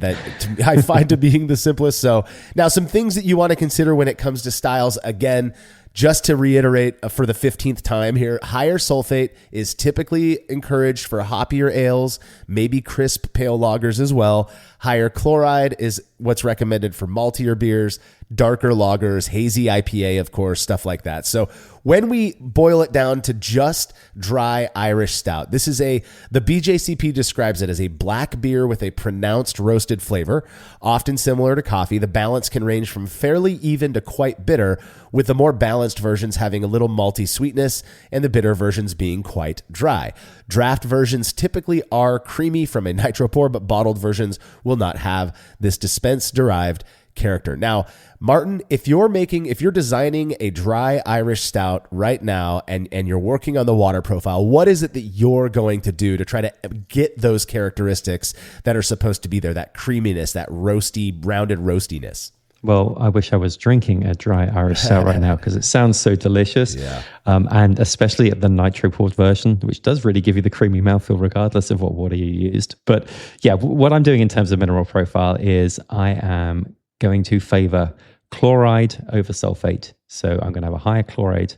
[SPEAKER 1] I find to being the simplest. So now some things that you want to consider when it comes to styles. Again, just to reiterate for the 15th time here, higher sulfate is typically encouraged for hoppier ales, maybe crisp pale lagers as well. Higher chloride is what's recommended for maltier beers, darker lagers, hazy IPA, of course, stuff like that. So when we boil it down to just dry Irish Stout, this is the BJCP describes it as a black beer with a pronounced roasted flavor, often similar to coffee. The balance can range from fairly even to quite bitter, with the more balanced versions having a little malty sweetness and the bitter versions being quite dry. Draft versions typically are creamy from a nitro pour, but bottled versions will not have this dispense-derived character. Now, Martin, if you're designing a dry Irish Stout right now and you're working on the water profile, what is it that you're going to do to try to get those characteristics that are supposed to be there, that creaminess, that roasty, rounded roastiness?
[SPEAKER 2] Well, I wish I was drinking a dry Irish Stout right now because it sounds so delicious.
[SPEAKER 1] Yeah.
[SPEAKER 2] And especially at the nitro poured version, which does really give you the creamy mouthfeel regardless of what water you used. But yeah, what I'm doing in terms of mineral profile is I am going to favor chloride over sulfate. So I'm going to have a higher chloride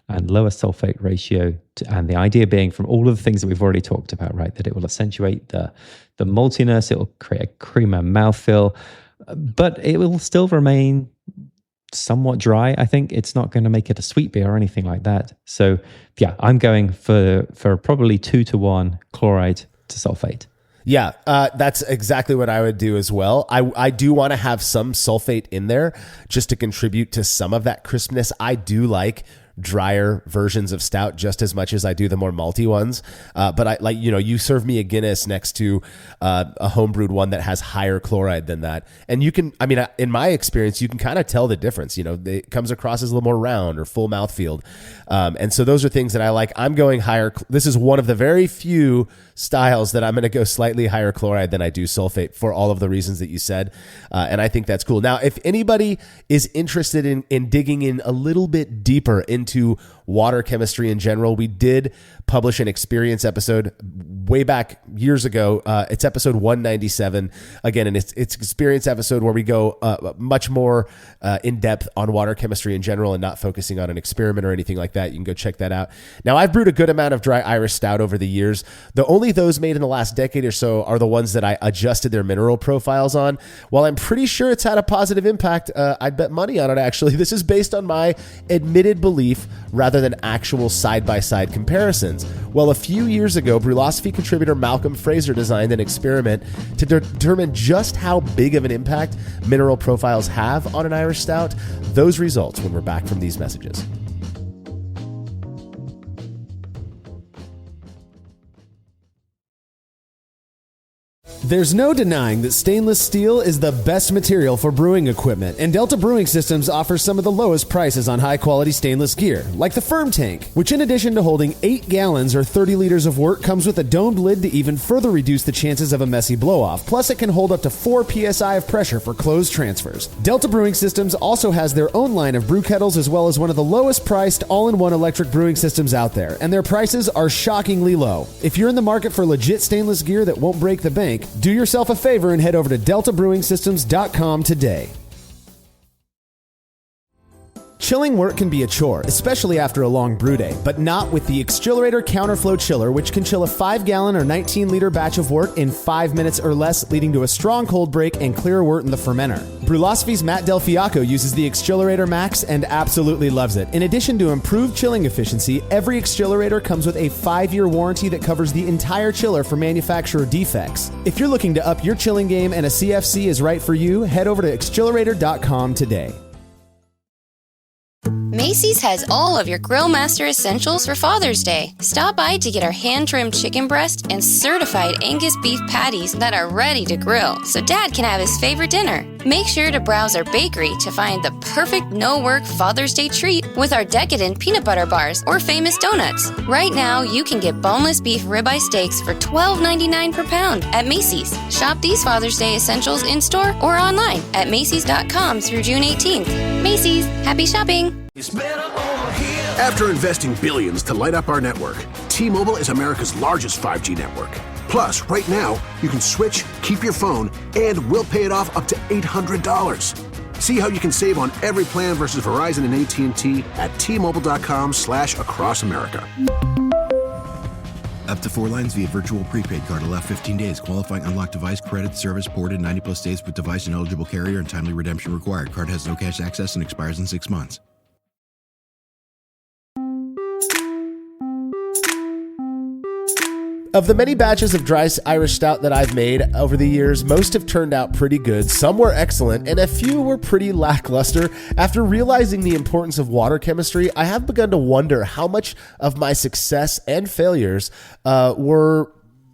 [SPEAKER 2] and lower sulfate ratio. And the idea being, from all of the things that we've already talked about, right, that it will accentuate the maltiness, it will create a creamer mouthfeel, but it will still remain somewhat dry. I think it's not going to make it a sweet beer or anything like that. So yeah, I'm going for probably 2-to-1 chloride to sulfate.
[SPEAKER 1] Yeah, that's exactly what I would do as well. I do want to have some sulfate in there just to contribute to some of that crispness. I do like drier versions of stout just as much as I do the more malty ones. But you serve me a Guinness next to a homebrewed one that has higher chloride than that. And in my experience, you can kind of tell the difference. It comes across as a little more round or full mouthfeel. And so those are things that I like. I'm going higher. This is one of the very few styles that I'm going to go slightly higher chloride than I do sulfate for all of the reasons that you said. And I think that's cool. Now, if anybody is interested in digging in a little bit deeper into water chemistry in general, we did publish an experience episode way back years ago. It's episode 197. Again, and it's experience episode where we go much more in depth on water chemistry in general and not focusing on an experiment or anything like that. You can go check that out. Now, I've brewed a good amount of dry Irish Stout over the years. Only those made in the last decade or so are the ones that I adjusted their mineral profiles on. While I'm pretty sure it's had a positive impact, I'd bet money on it, actually. This is based on my admitted belief rather than actual side-by-side comparisons. Well, a few years ago, Brewlosophy contributor Malcolm Fraser designed an experiment to determine just how big of an impact mineral profiles have on an Irish Stout. Those results when we're back from these messages.
[SPEAKER 5] There's no denying that stainless steel is the best material for brewing equipment, and Delta Brewing Systems offers some of the lowest prices on high-quality stainless gear, like the Firm Tank, which in addition to holding 8 gallons or 30 liters of wort, comes with a domed lid to even further reduce the chances of a messy blow-off. Plus, it can hold up to 4 psi of pressure for closed transfers. Delta Brewing Systems also has their own line of brew kettles, as well as one of the lowest-priced all-in-one electric brewing systems out there, and their prices are shockingly low. If you're in the market for legit stainless gear that won't break the bank, do yourself a favor and head over to deltabrewingsystems.com today. Chilling wort can be a chore, especially after a long brew day, but not with the Exchillerator Counterflow Chiller, which can chill a 5-gallon or 19-liter batch of wort in 5 minutes or less, leading to a strong cold break and clear wort in the fermenter. Brewlosophy's Matt Del Fiacco uses the Exchillerator Max and absolutely loves it. In addition to improved chilling efficiency, every Exchillerator comes with a 5-year warranty that covers the entire chiller for manufacturer defects. If you're looking to up your chilling game and a CFC is right for you, head over to Exchillerator.com today.
[SPEAKER 6] Macy's has all of your Grill Master essentials for Father's Day. Stop by to get our hand-trimmed chicken breast and certified Angus beef patties that are ready to grill, so Dad can have his favorite dinner. Make sure to browse our bakery to find the perfect no-work Father's Day treat with our decadent peanut butter bars or famous donuts. Right now, you can get boneless beef ribeye steaks for $12.99 per pound at Macy's. Shop these Father's Day essentials in-store or online at Macys.com through June 18th. Macy's, happy shopping!
[SPEAKER 7] It's better over here. After investing billions to light up our network, T-Mobile is America's largest 5G network. Plus, right now, you can switch, keep your phone, and we'll pay it off up to $800. See how you can save on every plan versus Verizon and AT&T at T-Mobile.com/across America.
[SPEAKER 8] Up to 4 lines via virtual prepaid card. Allow 15 days. Qualifying unlocked device credit service ported 90+ days with device and eligible carrier and timely redemption required. Card has no cash access and expires in 6 months.
[SPEAKER 1] Of the many batches of dry Irish Stout that I've made over the years, most have turned out pretty good, some were excellent, and a few were pretty lackluster. After realizing the importance of water chemistry, I have begun to wonder how much of my success and failures were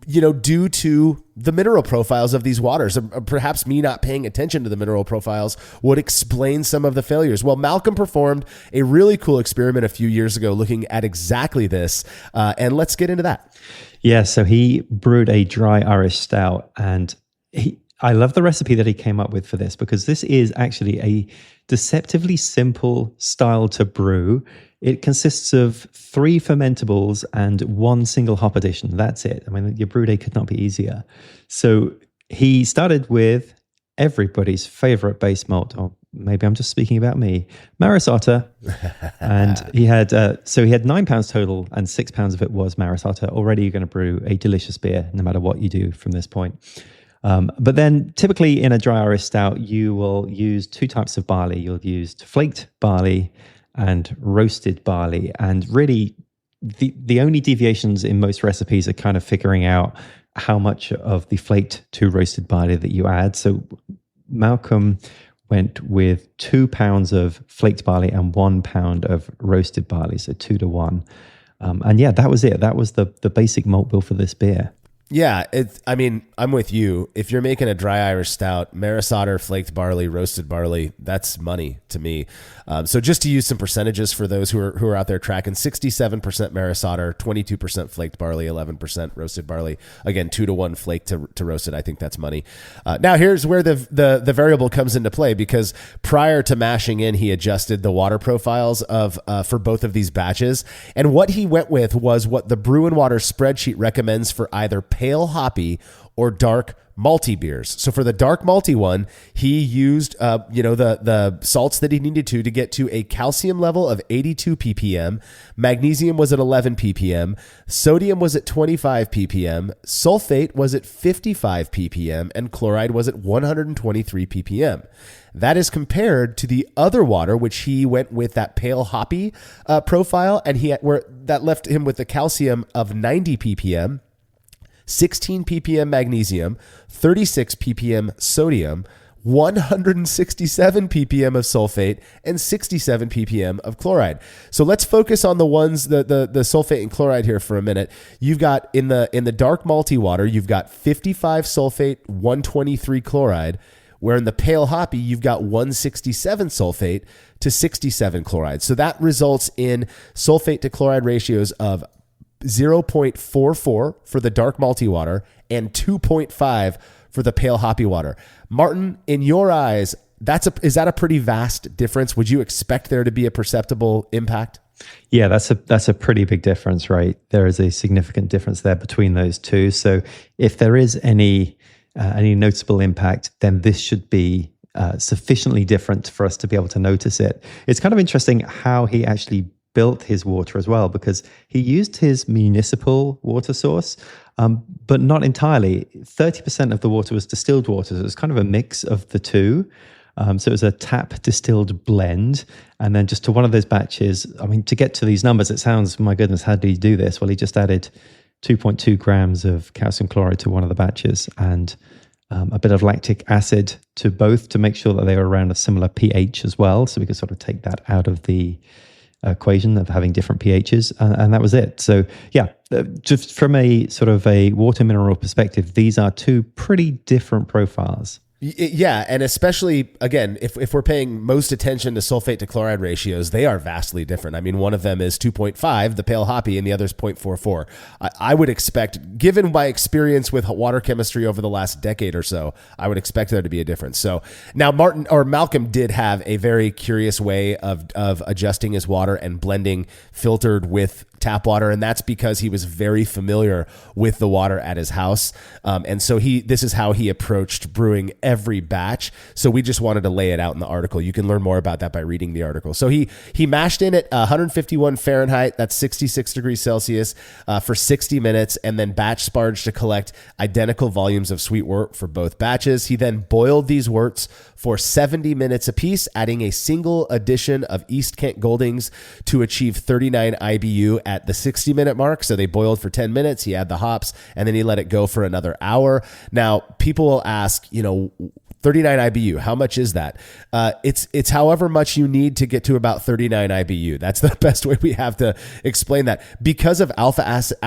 [SPEAKER 1] due to the mineral profiles of these waters. Perhaps me not paying attention to the mineral profiles would explain some of the failures. Well, Malcolm performed a really cool experiment a few years ago looking at exactly this, and let's get into that.
[SPEAKER 2] Yeah, so he brewed a dry Irish Stout, and I love the recipe that he came up with for this, because this is actually a deceptively simple style to brew. It consists of 3 fermentables and 1 single hop addition. That's it. I mean, your brew day could not be easier. So he started with everybody's favorite base malt, or maybe I'm just speaking about me, Maris Otter. And he had 9 pounds total, and 6 pounds of it was Maris Otter. Already you're going to brew a delicious beer, no matter what you do from this point. But then typically in a dry Irish Stout, you will use 2 types of barley. You'll use flaked barley and roasted barley. And really, the only deviations in most recipes are kind of figuring out how much of the flaked to roasted barley that you add. So Malcolm went with 2 pounds of flaked barley and 1 pound of roasted barley, so 2 to 1. And yeah, that was it. That was the basic malt bill for this beer.
[SPEAKER 1] Yeah, I'm with you. If you're making a dry Irish Stout, Maris Otter, flaked barley, roasted barley, that's money to me. So just to use some percentages for those who are out there tracking, 67% Maris Otter, 22% flaked barley, 11% roasted barley. Again, 2 to 1 flake to roasted. I think that's money. Now here's where the variable comes into play, because prior to mashing in, he adjusted the water profiles for both of these batches, and what he went with was what the Brew and Water spreadsheet recommends for either pale hoppy or dark malty beers. So for the dark malty one, he used the salts that he needed to get to a calcium level of 82 ppm. Magnesium was at 11 ppm. Sodium was at 25 ppm. Sulfate was at 55 ppm, and chloride was at 123 ppm. That is compared to the other water, which he went with that pale hoppy profile, and that left him with the calcium of 90 ppm. 16 ppm magnesium, 36 ppm sodium, 167 ppm of sulfate, and 67 ppm of chloride. So let's focus on the ones, the sulfate and chloride here for a minute. You've got in the dark malty water, you've got 55 sulfate, 123 chloride, where in the pale hoppy, you've got 167 sulfate to 67 chloride. So that results in sulfate to chloride ratios of 0.44 for the dark malty water and 2.5 for the pale hoppy water. Martin, in your eyes, is that a pretty vast difference? Would you expect there to be a perceptible impact?
[SPEAKER 2] Yeah, that's a pretty big difference, right? There is a significant difference there between those two. So if there is any noticeable impact, then this should be sufficiently different for us to be able to notice it. It's kind of interesting how he actually built his water as well, because he used his municipal water source, but not entirely. 30% of the water was distilled water. So it was kind of a mix of the two. So it was a tap distilled blend. And then just to one of those batches, I mean, to get to these numbers, it sounds, my goodness, how did he do this? Well, he just added 2.2 grams of calcium chloride to one of the batches and a bit of lactic acid to both, to make sure that they were around a similar pH as well. So we could sort of take that out of the equation of having different pHs, and that was it. So yeah, just from a sort of a water mineral perspective, these are two pretty different profiles.
[SPEAKER 1] Yeah, and especially, again, if we're paying most attention to sulfate to chloride ratios, they are vastly different. I mean, one of them is 2.5, the pale hoppy, and the other is 0.44. I would expect, given my experience with water chemistry over the last decade or so, I would expect there to be a difference. So now Malcolm did have a very curious way of adjusting his water and blending filtered with tap water, and that's because he was very familiar with the water at his house, and so this is how he approached brewing every batch. So we just wanted to lay it out in the article. You can learn more about that by reading the article. So he mashed in at 151 Fahrenheit, that's 66 degrees Celsius, for 60 minutes, and then batch sparged to collect identical volumes of sweet wort for both batches. He then boiled these worts for 70 minutes apiece, adding a single addition of East Kent Goldings to achieve 39 IBU at the 60-minute mark. So they boiled for 10 minutes, he had the hops, and then he let it go for another hour. Now, people will ask, 39 IBU, how much is that? It's however much you need to get to about 39 IBU. That's the best way we have to explain that. Because of alpha acid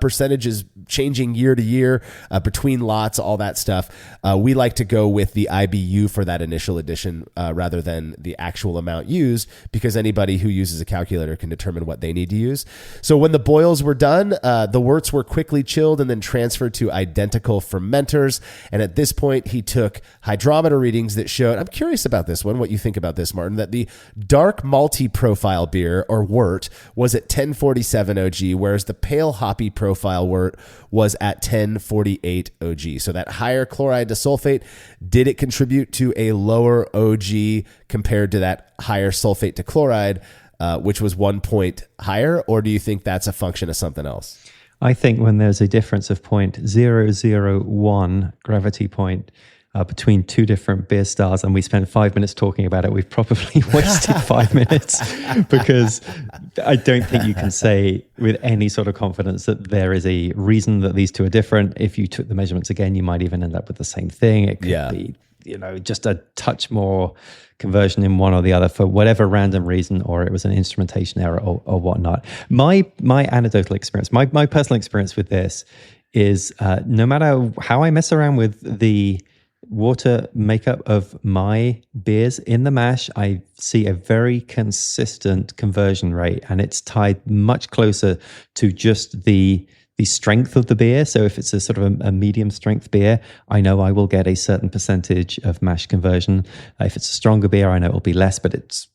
[SPEAKER 1] percentages changing year to year, between lots, all that stuff, we like to go with the IBU for that initial addition rather than the actual amount used, because anybody who uses a calculator can determine what they need to use. So when the boils were done, the worts were quickly chilled and then transferred to identical fermenters. And at this point, he took hydrometer readings that showed, I'm curious about this one, what you think about this, Martin, that the dark malty profile beer or wort was at 1047 OG, whereas the pale hoppy profile wort was at 1048 OG. So that higher chloride to sulfate, did it contribute to a lower OG compared to that higher sulfate to chloride, which was 1 point higher? Or do you think that's a function of something else?
[SPEAKER 2] I think when there's a difference of 0.001 gravity point between two different beer styles, and we spent 5 minutes talking about it, we've probably wasted 5 minutes, because I don't think you can say with any sort of confidence that there is a reason that these two are different. If you took the measurements again, you might even end up with the same thing. It could be, just a touch more conversion in one or the other for whatever random reason, or it was an instrumentation error or whatnot. My anecdotal experience, my personal experience with this is no matter how I mess around with the water makeup of my beers in the mash, I see a very consistent conversion rate, and it's tied much closer to just the strength of the beer. So if it's a sort of a medium strength beer, I know I will get a certain percentage of mash conversion. If it's a stronger beer, I know it'll be less, but it's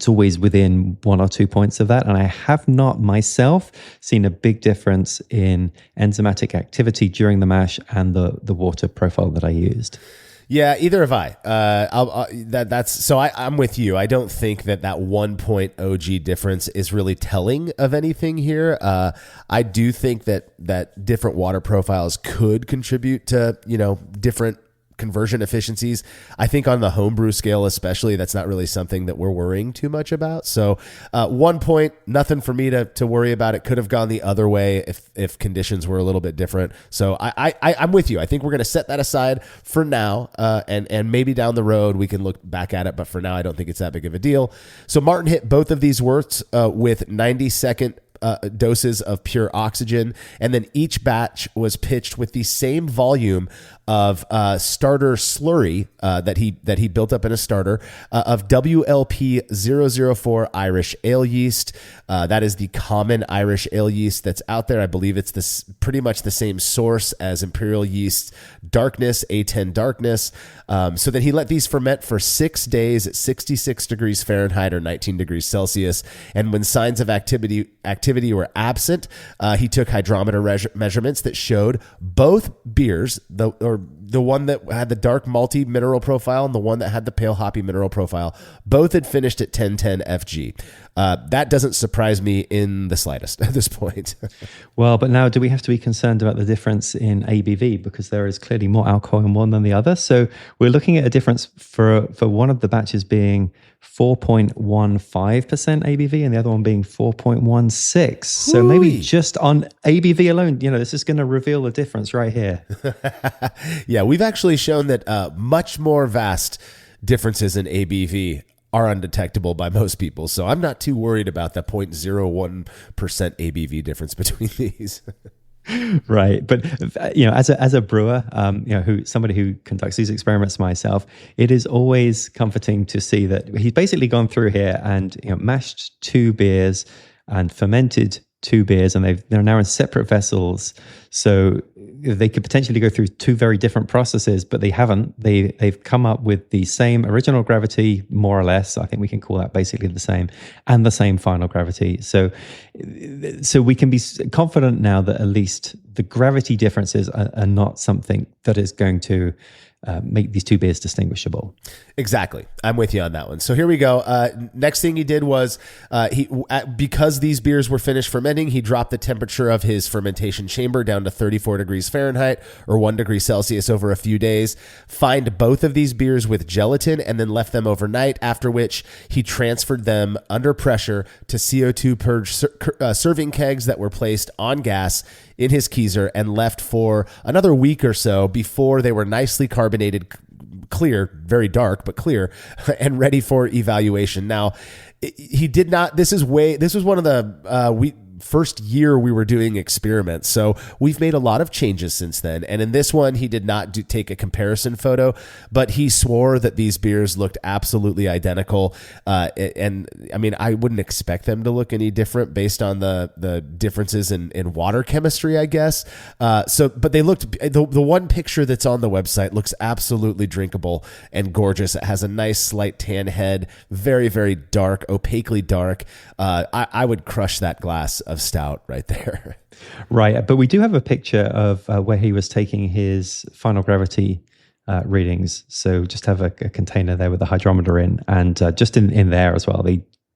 [SPEAKER 2] always within 1 or 2 points of that. And I have not myself seen a big difference in enzymatic activity during the mash and the water profile that I used.
[SPEAKER 1] Yeah, either have I. I'm with you. I don't think that 1 point OG difference is really telling of anything here. I do think that different water profiles could contribute to, different conversion efficiencies. I think on the homebrew scale especially, that's not really something that we're worrying too much about. So 1 point, nothing for me to worry about. It could have gone the other way if conditions were a little bit different. So I'm with you. I think we're going to set that aside for now, and maybe down the road we can look back at it. But for now, I don't think it's that big of a deal. So Martin hit both of these worts with 90-second doses of pure oxygen, and then each batch was pitched with the same volume of starter slurry that he built up in a starter of WLP 004 Irish ale yeast. That is the common Irish ale yeast that's out there. I believe it's pretty much the same source as Imperial Yeast Darkness, A10 Darkness. So then he let these ferment for 6 days at 66 degrees Fahrenheit or 19 degrees Celsius. And when signs of activity were absent, he took hydrometer measurements that showed both beers, the one that had the dark malty mineral profile and the one that had the pale hoppy mineral profile, both had finished at 1010 FG. That doesn't surprise me in the slightest at this point.
[SPEAKER 2] Well, but now do we have to be concerned about the difference in ABV? Because there is clearly more alcohol in one than the other. So we're looking at a difference for one of the batches being 4.15% ABV and the other one being 4.16. So maybe just on ABV alone, this is going to reveal the difference right here.
[SPEAKER 1] Yeah, we've actually shown that much more vast differences in ABV are undetectable by most people. So I'm not too worried about the 0.01% ABV difference between these.
[SPEAKER 2] Right. But, as a brewer, somebody who conducts these experiments myself, it is always comforting to see that he's basically gone through here and, mashed 2 beers and fermented 2 beers, and they're now in separate vessels. So they could potentially go through 2 very different processes, but they haven't. They've come up with the same original gravity, more or less. I think we can call that basically the same, and the same final gravity. So we can be confident now that at least the gravity differences are not something that is going to make these 2 beers distinguishable.
[SPEAKER 1] Exactly. I'm with you on that one. So here we go. Next thing he did was because these beers were finished fermenting, he dropped the temperature of his fermentation chamber down to 34 degrees Fahrenheit or 1 degree Celsius over a few days. Fined both of these beers with gelatin and then left them overnight, after which he transferred them under pressure to CO2 purge serving kegs that were placed on gas in his keezer and left for another week or so before they were nicely carbonated, clear, very dark, but clear, and ready for evaluation. Now, he did not, this was one of the first year we were doing experiments. So we've made a lot of changes since then. And in this one, he did not take a comparison photo, but he swore that these beers looked absolutely identical. And I mean, I wouldn't expect them to look any different based on the differences in water chemistry, I guess. But they looked, the one picture that's on the website looks absolutely drinkable and gorgeous. It has a nice slight tan head, very, very dark, opaquely dark. I would crush that glass of stout right there.
[SPEAKER 2] Right. But we do have a picture of where he was taking his final gravity readings. So just have a container there with a hydrometer in, and just in there as well.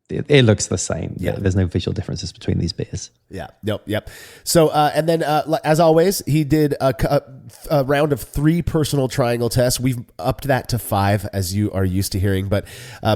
[SPEAKER 2] It looks the same. Yeah. There's no visual differences between these beers.
[SPEAKER 1] Yeah. Yep. So, and then as always, he did a round of 3 personal triangle tests. We've upped that to 5, as you are used to hearing. But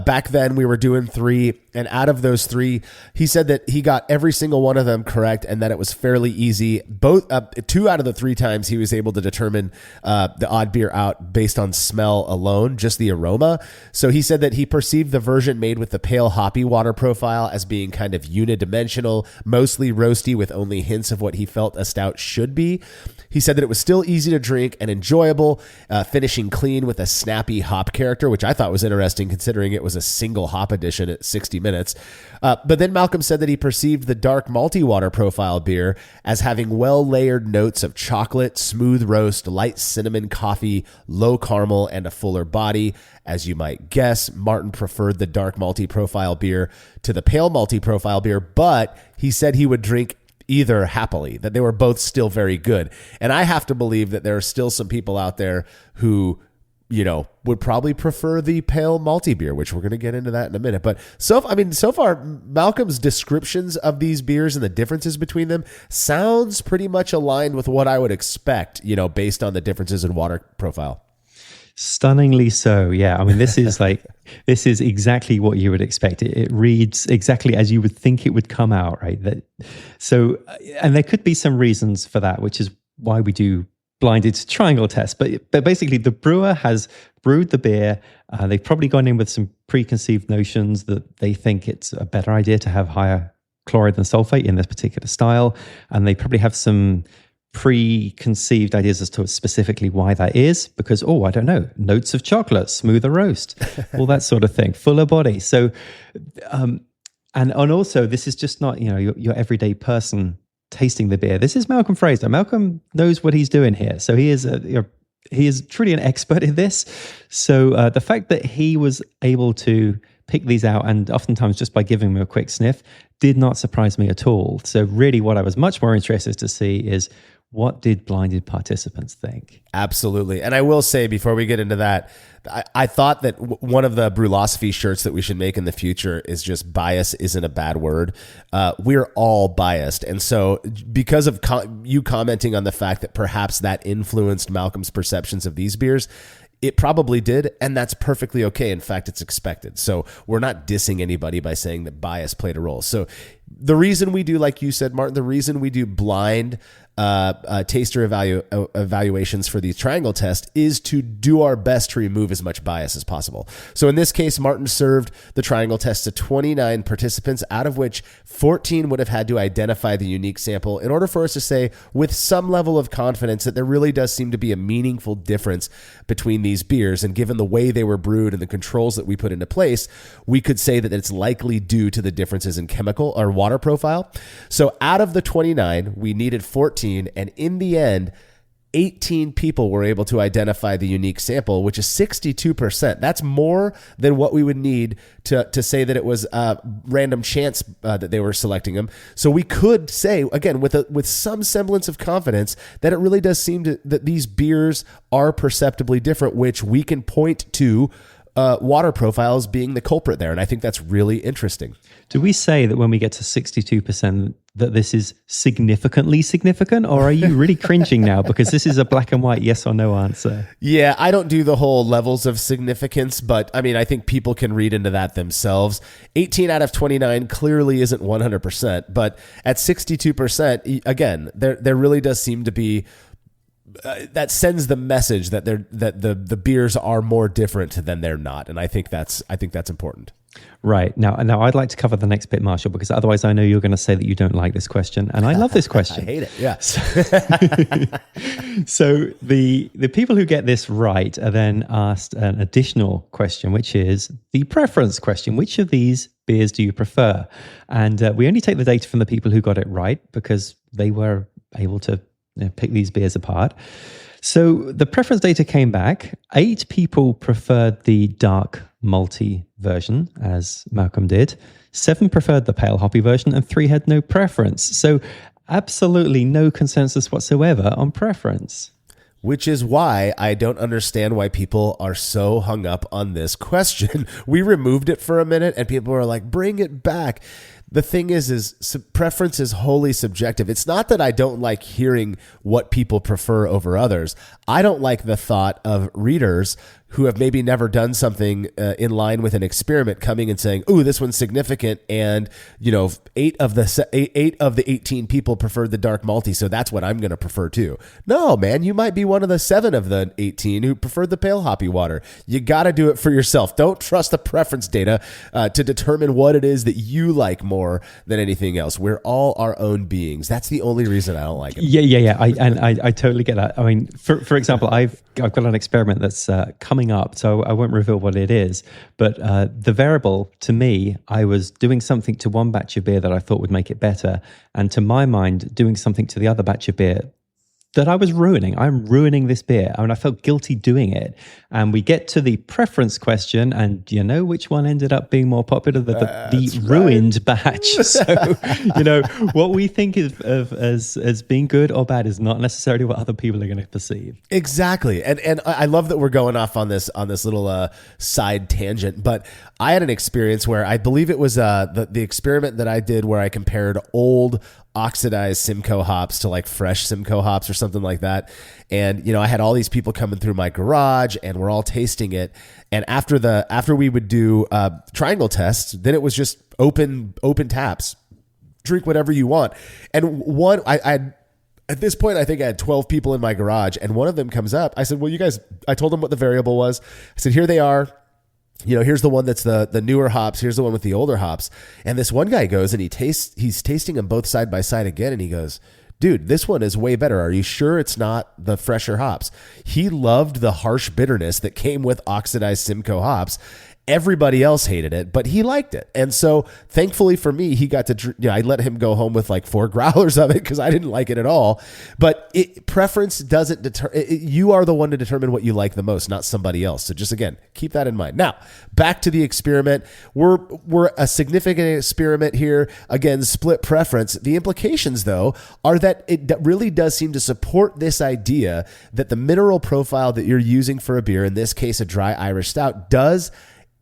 [SPEAKER 1] back then we were doing 3. And out of those 3, he said that he got every single one of them correct and that it was fairly easy. Both 2 out of the 3 times he was able to determine the odd beer out based on smell alone, just the aroma. So he said that he perceived the version made with the pale hoppy water profile as being kind of unidimensional, mostly roasty with only hints of what he felt a stout should be. He said that it was still easy to drink and enjoyable, finishing clean with a snappy hop character, which I thought was interesting considering it was a single hop addition at 60 minutes. But then Malcolm said that he perceived the dark malty water profile beer as having well-layered notes of chocolate, smooth roast, light cinnamon, coffee, low caramel, and a fuller body. As you might guess, Martin preferred the dark malty profile beer to the pale malty profile beer, but he said he would drink either happily, that they were both still very good. And I have to believe that there are still some people out there who, would probably prefer the pale malty beer, which we're going to get into that in a minute. But so far, Malcolm's descriptions of these beers and the differences between them sounds pretty much aligned with what I would expect, based on the differences in water profile.
[SPEAKER 2] Stunningly so, yeah. I mean, this is exactly what you would expect. It reads exactly as you would think it would come out, right? And there could be some reasons for that, which is why we do blinded triangle tests. But basically, the brewer has brewed the beer. They've probably gone in with some preconceived notions that they think it's a better idea to have higher chloride than sulfate in this particular style, and they probably have some preconceived ideas as to specifically why that is, because, I don't know, notes of chocolate, smoother roast, all that sort of thing, fuller body. So, and also this is just not, your everyday person tasting the beer. This is Malcolm Fraser. Malcolm knows what he's doing here. So he is truly an expert in this. So the fact that he was able to pick these out, and oftentimes just by giving them a quick sniff, did not surprise me at all. So really what I was much more interested to see is, what did blinded participants think? Absolutely.
[SPEAKER 1] And I will say, before we get into that, I thought that one of the Brewlosophy shirts that we should make in the future is just bias isn't a bad word. We're all biased. And so because of you commenting on the fact that perhaps that influenced Malcolm's perceptions of these beers, it probably did, and that's perfectly okay. In fact, it's expected. So we're not dissing anybody by saying that bias played a role. So the reason we do, like you said, Martin, the reason we do blind taster evaluations for the triangle test is to do our best to remove as much bias as possible. So in this case, Martin served the triangle test to 29 participants, out of which 14 would have had to identify the unique sample in order for us to say with some level of confidence that there really does seem to be a meaningful difference between these beers. And given the way they were brewed and the controls that we put into place, we could say that it's likely due to the differences in chemical or water profile. So out of the 29, we needed 14. And in the end, 18 people were able to identify the unique sample, which is 62%. That's more than what we would need to say that it was random chance that they were selecting them. So we could say, again, with some semblance of confidence, that it really does seem that these beers are perceptibly different, which we can point to water profiles being the culprit there. And I think that's really interesting.
[SPEAKER 2] Do we say that when we get to 62% that this is significantly significant, or are you really cringing now because this is a black and white yes or no answer?
[SPEAKER 1] Yeah, I don't do the whole levels of significance, but I mean, I think people can read into that themselves. 18 out of 29 clearly isn't 100%, but at 62%, again, there really does seem to be that sends the message that the beers are more different than they're not, and I think that's important. Right.
[SPEAKER 2] Now I'd like to cover the next bit, Marshall, because otherwise I know you're going to say that you don't like this question, and I love this question.
[SPEAKER 1] I hate it. Yes.
[SPEAKER 2] So the people who get this right are then asked an additional question, which is the preference question. Which of these beers do you prefer? And we only take the data from the people who got it right because they were able to pick these beers apart. So the preference data came back. 8 people preferred the dark malty version, as Malcolm did. 7 preferred the pale hoppy version, and 3 had no preference. So absolutely no consensus whatsoever on preference.
[SPEAKER 1] Which is why I don't understand why people are so hung up on this question. We removed it for a minute and people were like, bring it back. The thing is preference is wholly subjective. It's not that I don't like hearing what people prefer over others. I don't like the thought of readers who have maybe never done something in line with an experiment coming and saying, "Ooh, this one's significant," and 8 of the 18 people preferred the dark malty, so that's what I'm going to prefer too. No, man, you might be one of the 7 of the 18 who preferred the pale hoppy water. You got to do it for yourself. Don't trust the preference data to determine what it is that you like more than anything else. We're all our own beings. That's the only reason I don't like it.
[SPEAKER 2] Yeah. I totally get that. I mean, for example, I've got an experiment that's coming up, so I won't reveal what it is. But the variable, to me, I was doing something to one batch of beer that I thought would make it better, and to my mind, doing something to the other batch of beer that I was ruining. I'm ruining this beer. I mean, I felt guilty doing it. And we get to the preference question, and you know which one ended up being more popular? The ruined batch. So, what we think of as being good or bad is not necessarily what other people are going to perceive.
[SPEAKER 1] Exactly. And I love that we're going off on this little side tangent, but I had an experience where I believe it was the experiment that I did where I compared old oxidized Simcoe hops to like fresh Simcoe hops or something like that. And, I had all these people coming through my garage and we're all tasting it. And after we would do triangle tests, then it was just open taps, drink whatever you want. And at this point, I think I had 12 people in my garage, and one of them comes up. I said, well, you guys, I told them what the variable was. I said, here they are. Here's the one that's the newer hops. Here's the one with the older hops. And this one guy goes and he's tasting them both side by side again. And he goes, dude, this one is way better. Are you sure it's not the fresher hops? He loved the harsh bitterness that came with oxidized Simcoe hops. Everybody else hated it, but he liked it. And so thankfully for me, he got to, I let him go home with like 4 growlers of it because I didn't like it at all. But preference doesn't you are the one to determine what you like the most, not somebody else. So just again, keep that in mind. Now, back to the experiment. We're a significant experiment here. Again, split preference. The implications though are that it really does seem to support this idea that the mineral profile that you're using for a beer, in this case, a dry Irish Stout, does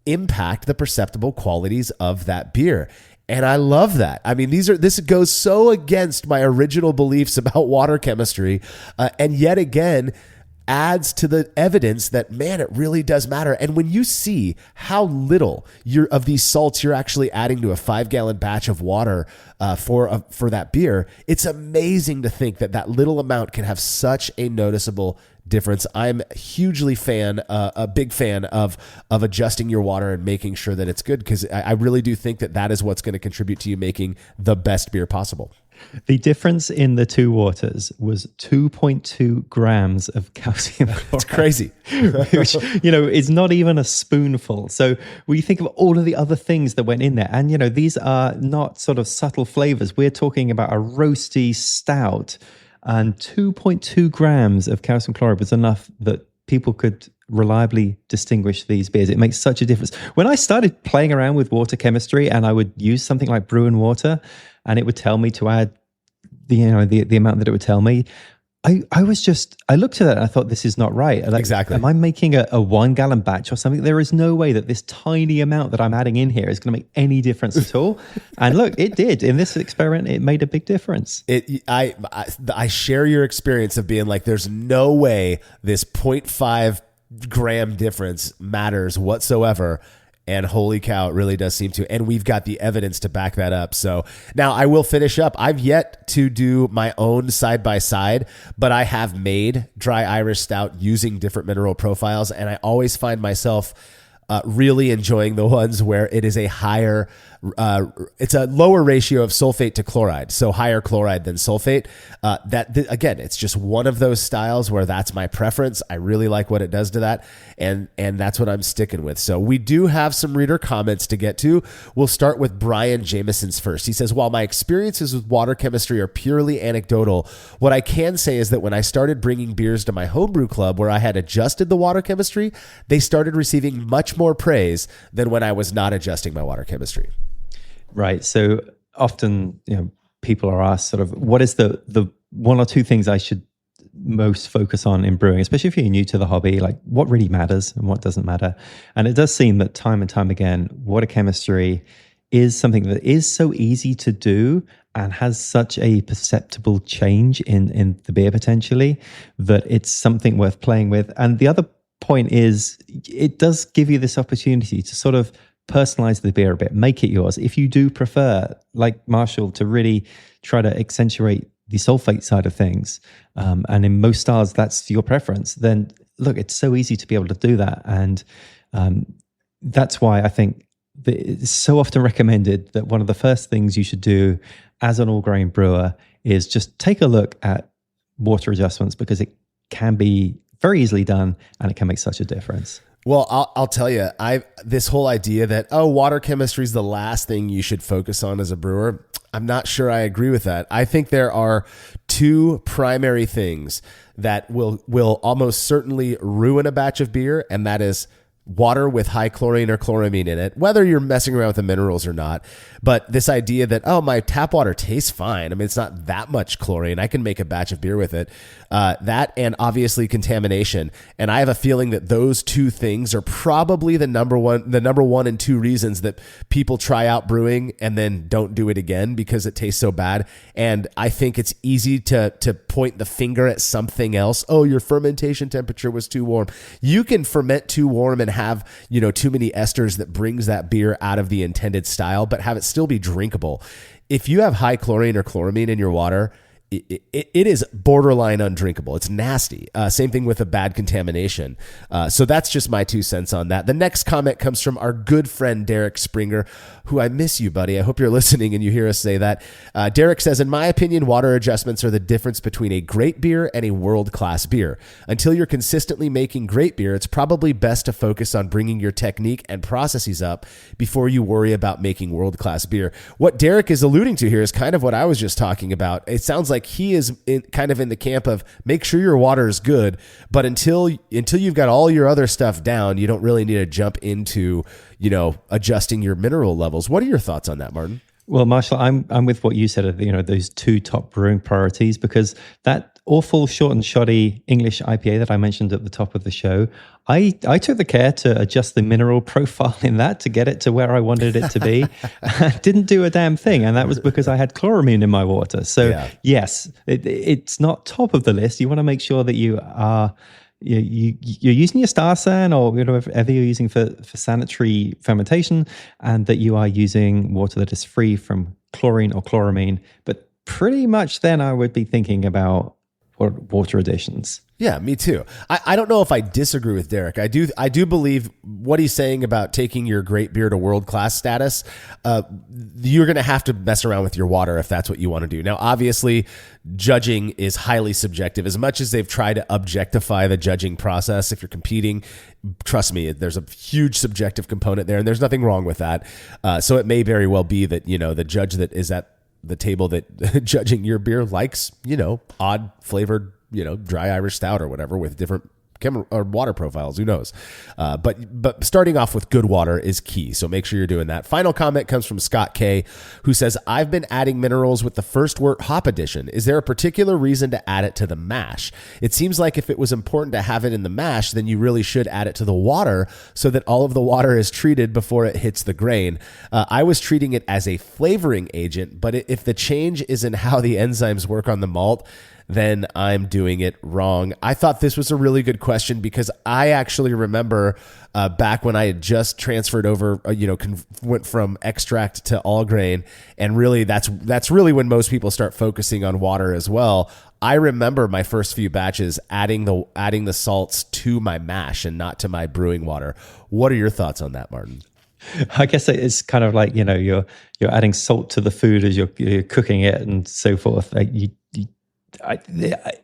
[SPEAKER 1] impact the perceptible qualities of that beer. And I love that. I mean, this goes so against my original beliefs about water chemistry. And yet again, adds to the evidence that, man, it really does matter. And when you see how little of these salts you're actually adding to a 5-gallon batch of water for that beer, it's amazing to think that little amount can have such a noticeable difference. I'm a big fan of adjusting your water and making sure that it's good, because I really do think that is what's going to contribute to you making the best beer possible.
[SPEAKER 2] The difference in the two waters was 2.2 grams of calcium chloride.
[SPEAKER 1] It's crazy.
[SPEAKER 2] Which, is not even a spoonful. So when you think of all of the other things that went in there, and, these are not sort of subtle flavors. We're talking about a roasty stout, and 2.2 grams of calcium chloride was enough that people could reliably distinguish these beers. It makes such a difference. When I started playing around with water chemistry, and I would use something like brewing water, and it would tell me to add the amount that it would tell me, I looked at it and I thought, this is not right.
[SPEAKER 1] Exactly.
[SPEAKER 2] Am I making a 1-gallon batch or something? There is no way that this tiny amount that I'm adding in here is going to make any difference at all. And look, it did. In this experiment, it made a big difference.
[SPEAKER 1] I share your experience of being like, there's no way this 0.5 gram difference matters whatsoever. And holy cow, it really does seem to. And we've got the evidence to back that up. So now I will finish up. I've yet to do my own side-by-side, but I have made dry Irish Stout using different mineral profiles. And I always find myself really enjoying the ones where it is a higher, it's a lower ratio of sulfate to chloride, so higher chloride than sulfate. Again, it's just one of those styles where that's my preference. I really like what it does to that, and that's what I'm sticking with. So we do have some reader comments to get to. We'll start with Brian Jameson's first. He says, while my experiences with water chemistry are purely anecdotal, what I can say is that when I started bringing beers to my homebrew club where I had adjusted the water chemistry, they started receiving much more praise than when I was not adjusting my water chemistry.
[SPEAKER 2] Right. So often, people are asked sort of, what is the one or two things I should most focus on in brewing, especially if you're new to the hobby, like what really matters and what doesn't matter. And it does seem that time and time again, water chemistry is something that is so easy to do and has such a perceptible change in the beer potentially, that it's something worth playing with. And the other point is, it does give you this opportunity to sort of personalize the beer a bit, make it yours. If you do prefer, like Marshall, to really try to accentuate the sulfate side of things, and in most styles that's your preference, then look, it's so easy to be able to do that. And that's why I think that it's so often recommended that one of the first things you should do as an all-grain brewer is just take a look at water adjustments, because it can be very easily done and it can make such a difference.
[SPEAKER 1] Well, I'll tell you, this whole idea that, water chemistry is the last thing you should focus on as a brewer, I'm not sure I agree with that. I think there are two primary things that will almost certainly ruin a batch of beer, and that is water with high chlorine or chloramine in it, whether you're messing around with the minerals or not. But this idea that, my tap water tastes fine. I mean, it's not that much chlorine. I can make a batch of beer with it. That, and obviously contamination. And I have a feeling that those two things are probably the number one and two reasons that people try out brewing and then don't do it again because it tastes so bad. And I think it's easy to point the finger at something else. Oh, your fermentation temperature was too warm. You can ferment too warm and have, too many esters that brings that beer out of the intended style, but have it still be drinkable. If you have high chlorine or chloramine in your water, it is borderline undrinkable. It's nasty. Same thing with a bad contamination. So that's just my 2 cents on that. The next comment comes from our good friend, Derek Springer, who I miss you, buddy. I hope you're listening and you hear us say that. Derek says, in my opinion, water adjustments are the difference between a great beer and a world-class beer. Until you're consistently making great beer, it's probably best to focus on bringing your technique and processes up before you worry about making world-class beer. What Derek is alluding to here is kind of what I was just talking about. It sounds like he is kind of in the camp of make sure your water is good, but until you've got all your other stuff down, you don't really need to jump into, adjusting your mineral levels. What are your thoughts on that, Martin?
[SPEAKER 2] Well, Marshall, I'm with what you said of those two top brewing priorities, because that awful short and shoddy English IPA that I mentioned at the top of the show, I took the care to adjust the mineral profile in that to get it to where I wanted it to be. Didn't do a damn thing, and that was because I had chloramine in my water. So yes, it's not top of the list. You want to make sure that you are you're using your star san or whatever you're using for sanitary fermentation, and that you are using water that is free from chlorine or chloramine. But pretty much then I would be thinking about water additions.
[SPEAKER 1] Yeah, me too. I don't know if I disagree with Derek. I do believe what he's saying about taking your great beer to world-class status. You're going to have to mess around with your water if that's what you want to do. Now, obviously, judging is highly subjective. As much as they've tried to objectify the judging process, if you're competing, trust me, there's a huge subjective component there, and there's nothing wrong with that. So it may very well be that, the judge that is at the table that judging your beer likes, odd flavored, dry Irish stout or whatever with different or water profiles. Who knows? But starting off with good water is key. So make sure you're doing that. Final comment comes from Scott K, who says, I've been adding minerals with the first wort hop addition. Is there a particular reason to add it to the mash? It seems like if it was important to have it in the mash, then you really should add it to the water so that all of the water is treated before it hits the grain. I was treating it as a flavoring agent, but if the change is in how the enzymes work on the malt, then I'm doing it wrong. I thought this was a really good question because I actually remember back when I had just transferred over, went from extract to all grain, and really that's really when most people start focusing on water as well. I remember my first few batches adding the salts to my mash and not to my brewing water. What are your thoughts on that, Martin?
[SPEAKER 2] I guess it's kind of like, you're adding salt to the food as you're cooking it and so forth.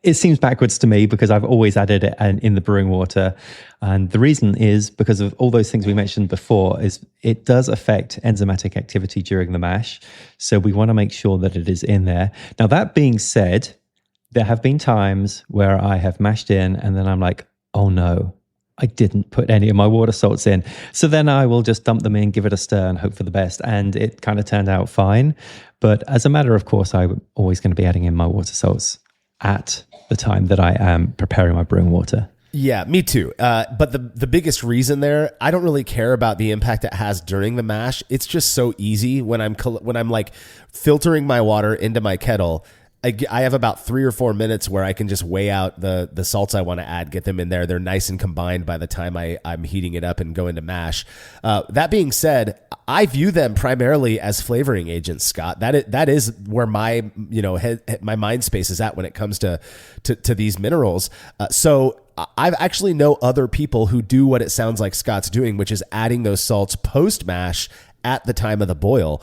[SPEAKER 2] It seems backwards to me because I've always added it in the brewing water. And the reason is because of all those things we mentioned before, is it does affect enzymatic activity during the mash. So we want to make sure that it is in there. Now, that being said, there have been times where I have mashed in and then I'm like, oh no, I didn't put any of my water salts in. So then I will just dump them in, give it a stir and hope for the best. And it kind of turned out fine. But as a matter of course, I'm always going to be adding in my water salts at the time that I am preparing my brewing water.
[SPEAKER 1] Yeah, me too. But the biggest reason there, I don't really care about the impact it has during the mash. It's just so easy when I'm like filtering my water into my kettle. I have about 3 or 4 minutes where I can just weigh out the salts I want to add, get them in there. They're nice and combined by the time I'm heating it up and go into mash. That being said, I view them primarily as flavoring agents, Scott. That is where my my mind space is at when it comes to these minerals. So I've actually know other people who do what it sounds like Scott's doing, which is adding those salts post mash at the time of the boil,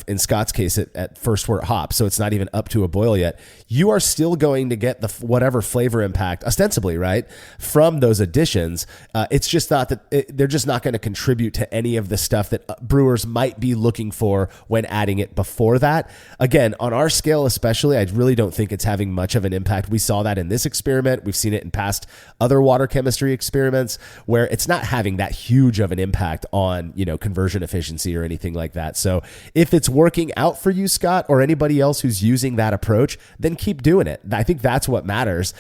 [SPEAKER 1] in Scott's case at first wort hop, so it's not even up to a boil yet. You are still going to get the whatever flavor impact, ostensibly, right, from those additions. It's just not that they're just not going to contribute to any of the stuff that brewers might be looking for when adding it before that. Again, on our scale especially, I really don't think it's having much of an impact. We saw that in this experiment. We've seen it in past other water chemistry experiments where it's not having that huge of an impact on, conversion efficiency or anything like that. So if it's working out for you, Scott, or anybody else who's using that approach, then keep doing it. I think that's what matters.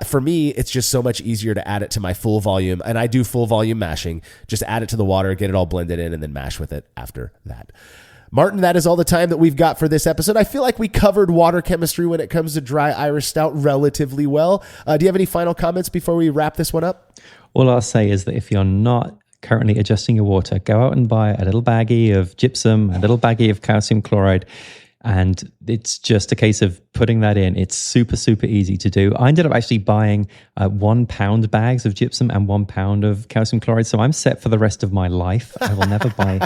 [SPEAKER 1] For me, it's just so much easier to add it to my full volume, and I do full volume mashing. Just add it to the water, get it all blended in, and then mash with it after that. Martin, that is all the time that we've got for this episode. I feel like we covered water chemistry when it comes to dry Irish Stout relatively well. Do you have any final comments before we wrap this one up?
[SPEAKER 2] All I'll say is that if you're not currently adjusting your water, go out and buy a little baggie of gypsum, a little baggie of calcium chloride, and it's just a case of putting that in. It's super, super easy to do. I ended up actually buying 1 pound bags of gypsum and 1 pound of calcium chloride, so I'm set for the rest of my life. I will never buy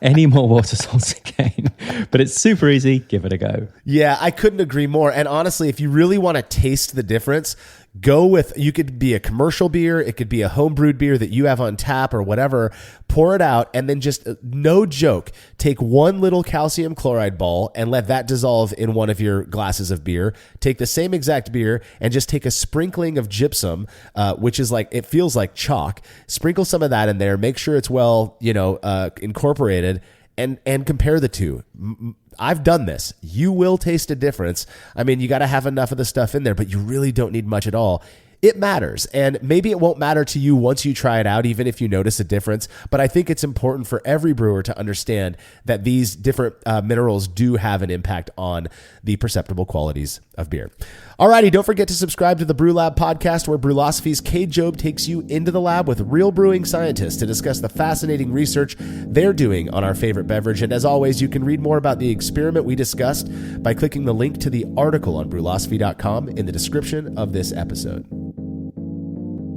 [SPEAKER 2] any more water salts again, but it's super easy. Give it a go.
[SPEAKER 1] Yeah, I couldn't agree more. And honestly, if you really want to taste the difference, you could be a commercial beer, it could be a home brewed beer that you have on tap or whatever, pour it out, and then just, no joke, take 1 little calcium chloride ball and let that dissolve in one of your glasses of beer. Take the same exact beer and just take a sprinkling of gypsum, which is like, it feels like chalk. Sprinkle some of that in there, make sure it's well, incorporated, and compare the two. I've done this. You will taste a difference. I mean, you got to have enough of the stuff in there, but you really don't need much at all. It matters. And maybe it won't matter to you once you try it out, even if you notice a difference. But I think it's important for every brewer to understand that these different minerals do have an impact on the perceptible qualities of beer. Alrighty, don't forget to subscribe to the Brew Lab podcast, where Brewlosophy's Kay Jobe takes you into the lab with real brewing scientists to discuss the fascinating research they're doing on our favorite beverage. And as always, you can read more about the experiment we discussed by clicking the link to the article on brewlosophy.com in the description of this episode.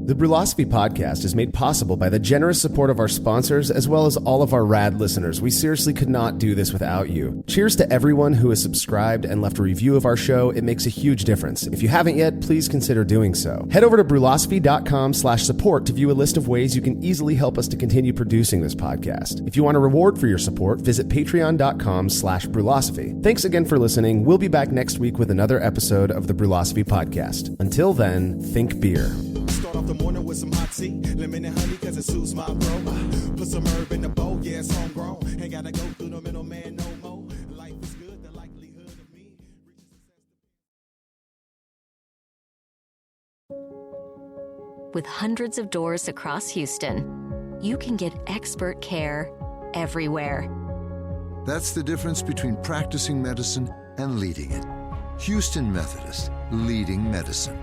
[SPEAKER 1] The Brewlosophy podcast is made possible by the generous support of our sponsors, as well as all of our rad listeners. We seriously could not do this without you. Cheers to everyone who has subscribed and left a review of our show. It makes a huge difference. If you haven't yet, please consider doing so. Head over to brewlosophy.com/support to view a list of ways you can easily help us to continue producing this podcast. If you want a reward for your support, visit patreon.com/brewlosophy. Thanks again for listening. We'll be back next week with another episode of the Brewlosophy podcast. Until then, think beer.
[SPEAKER 9] Start off the morning with some hot tea, lemon and honey, cause it suits my bro. Put some herb in the bowl, yeah, it's homegrown. Ain't gotta go through the middleman no more. Life is good, the likelihood of me.
[SPEAKER 3] With hundreds of doors across Houston, you can get expert care everywhere.
[SPEAKER 4] That's the difference between practicing medicine and leading it. Houston Methodist, leading medicine.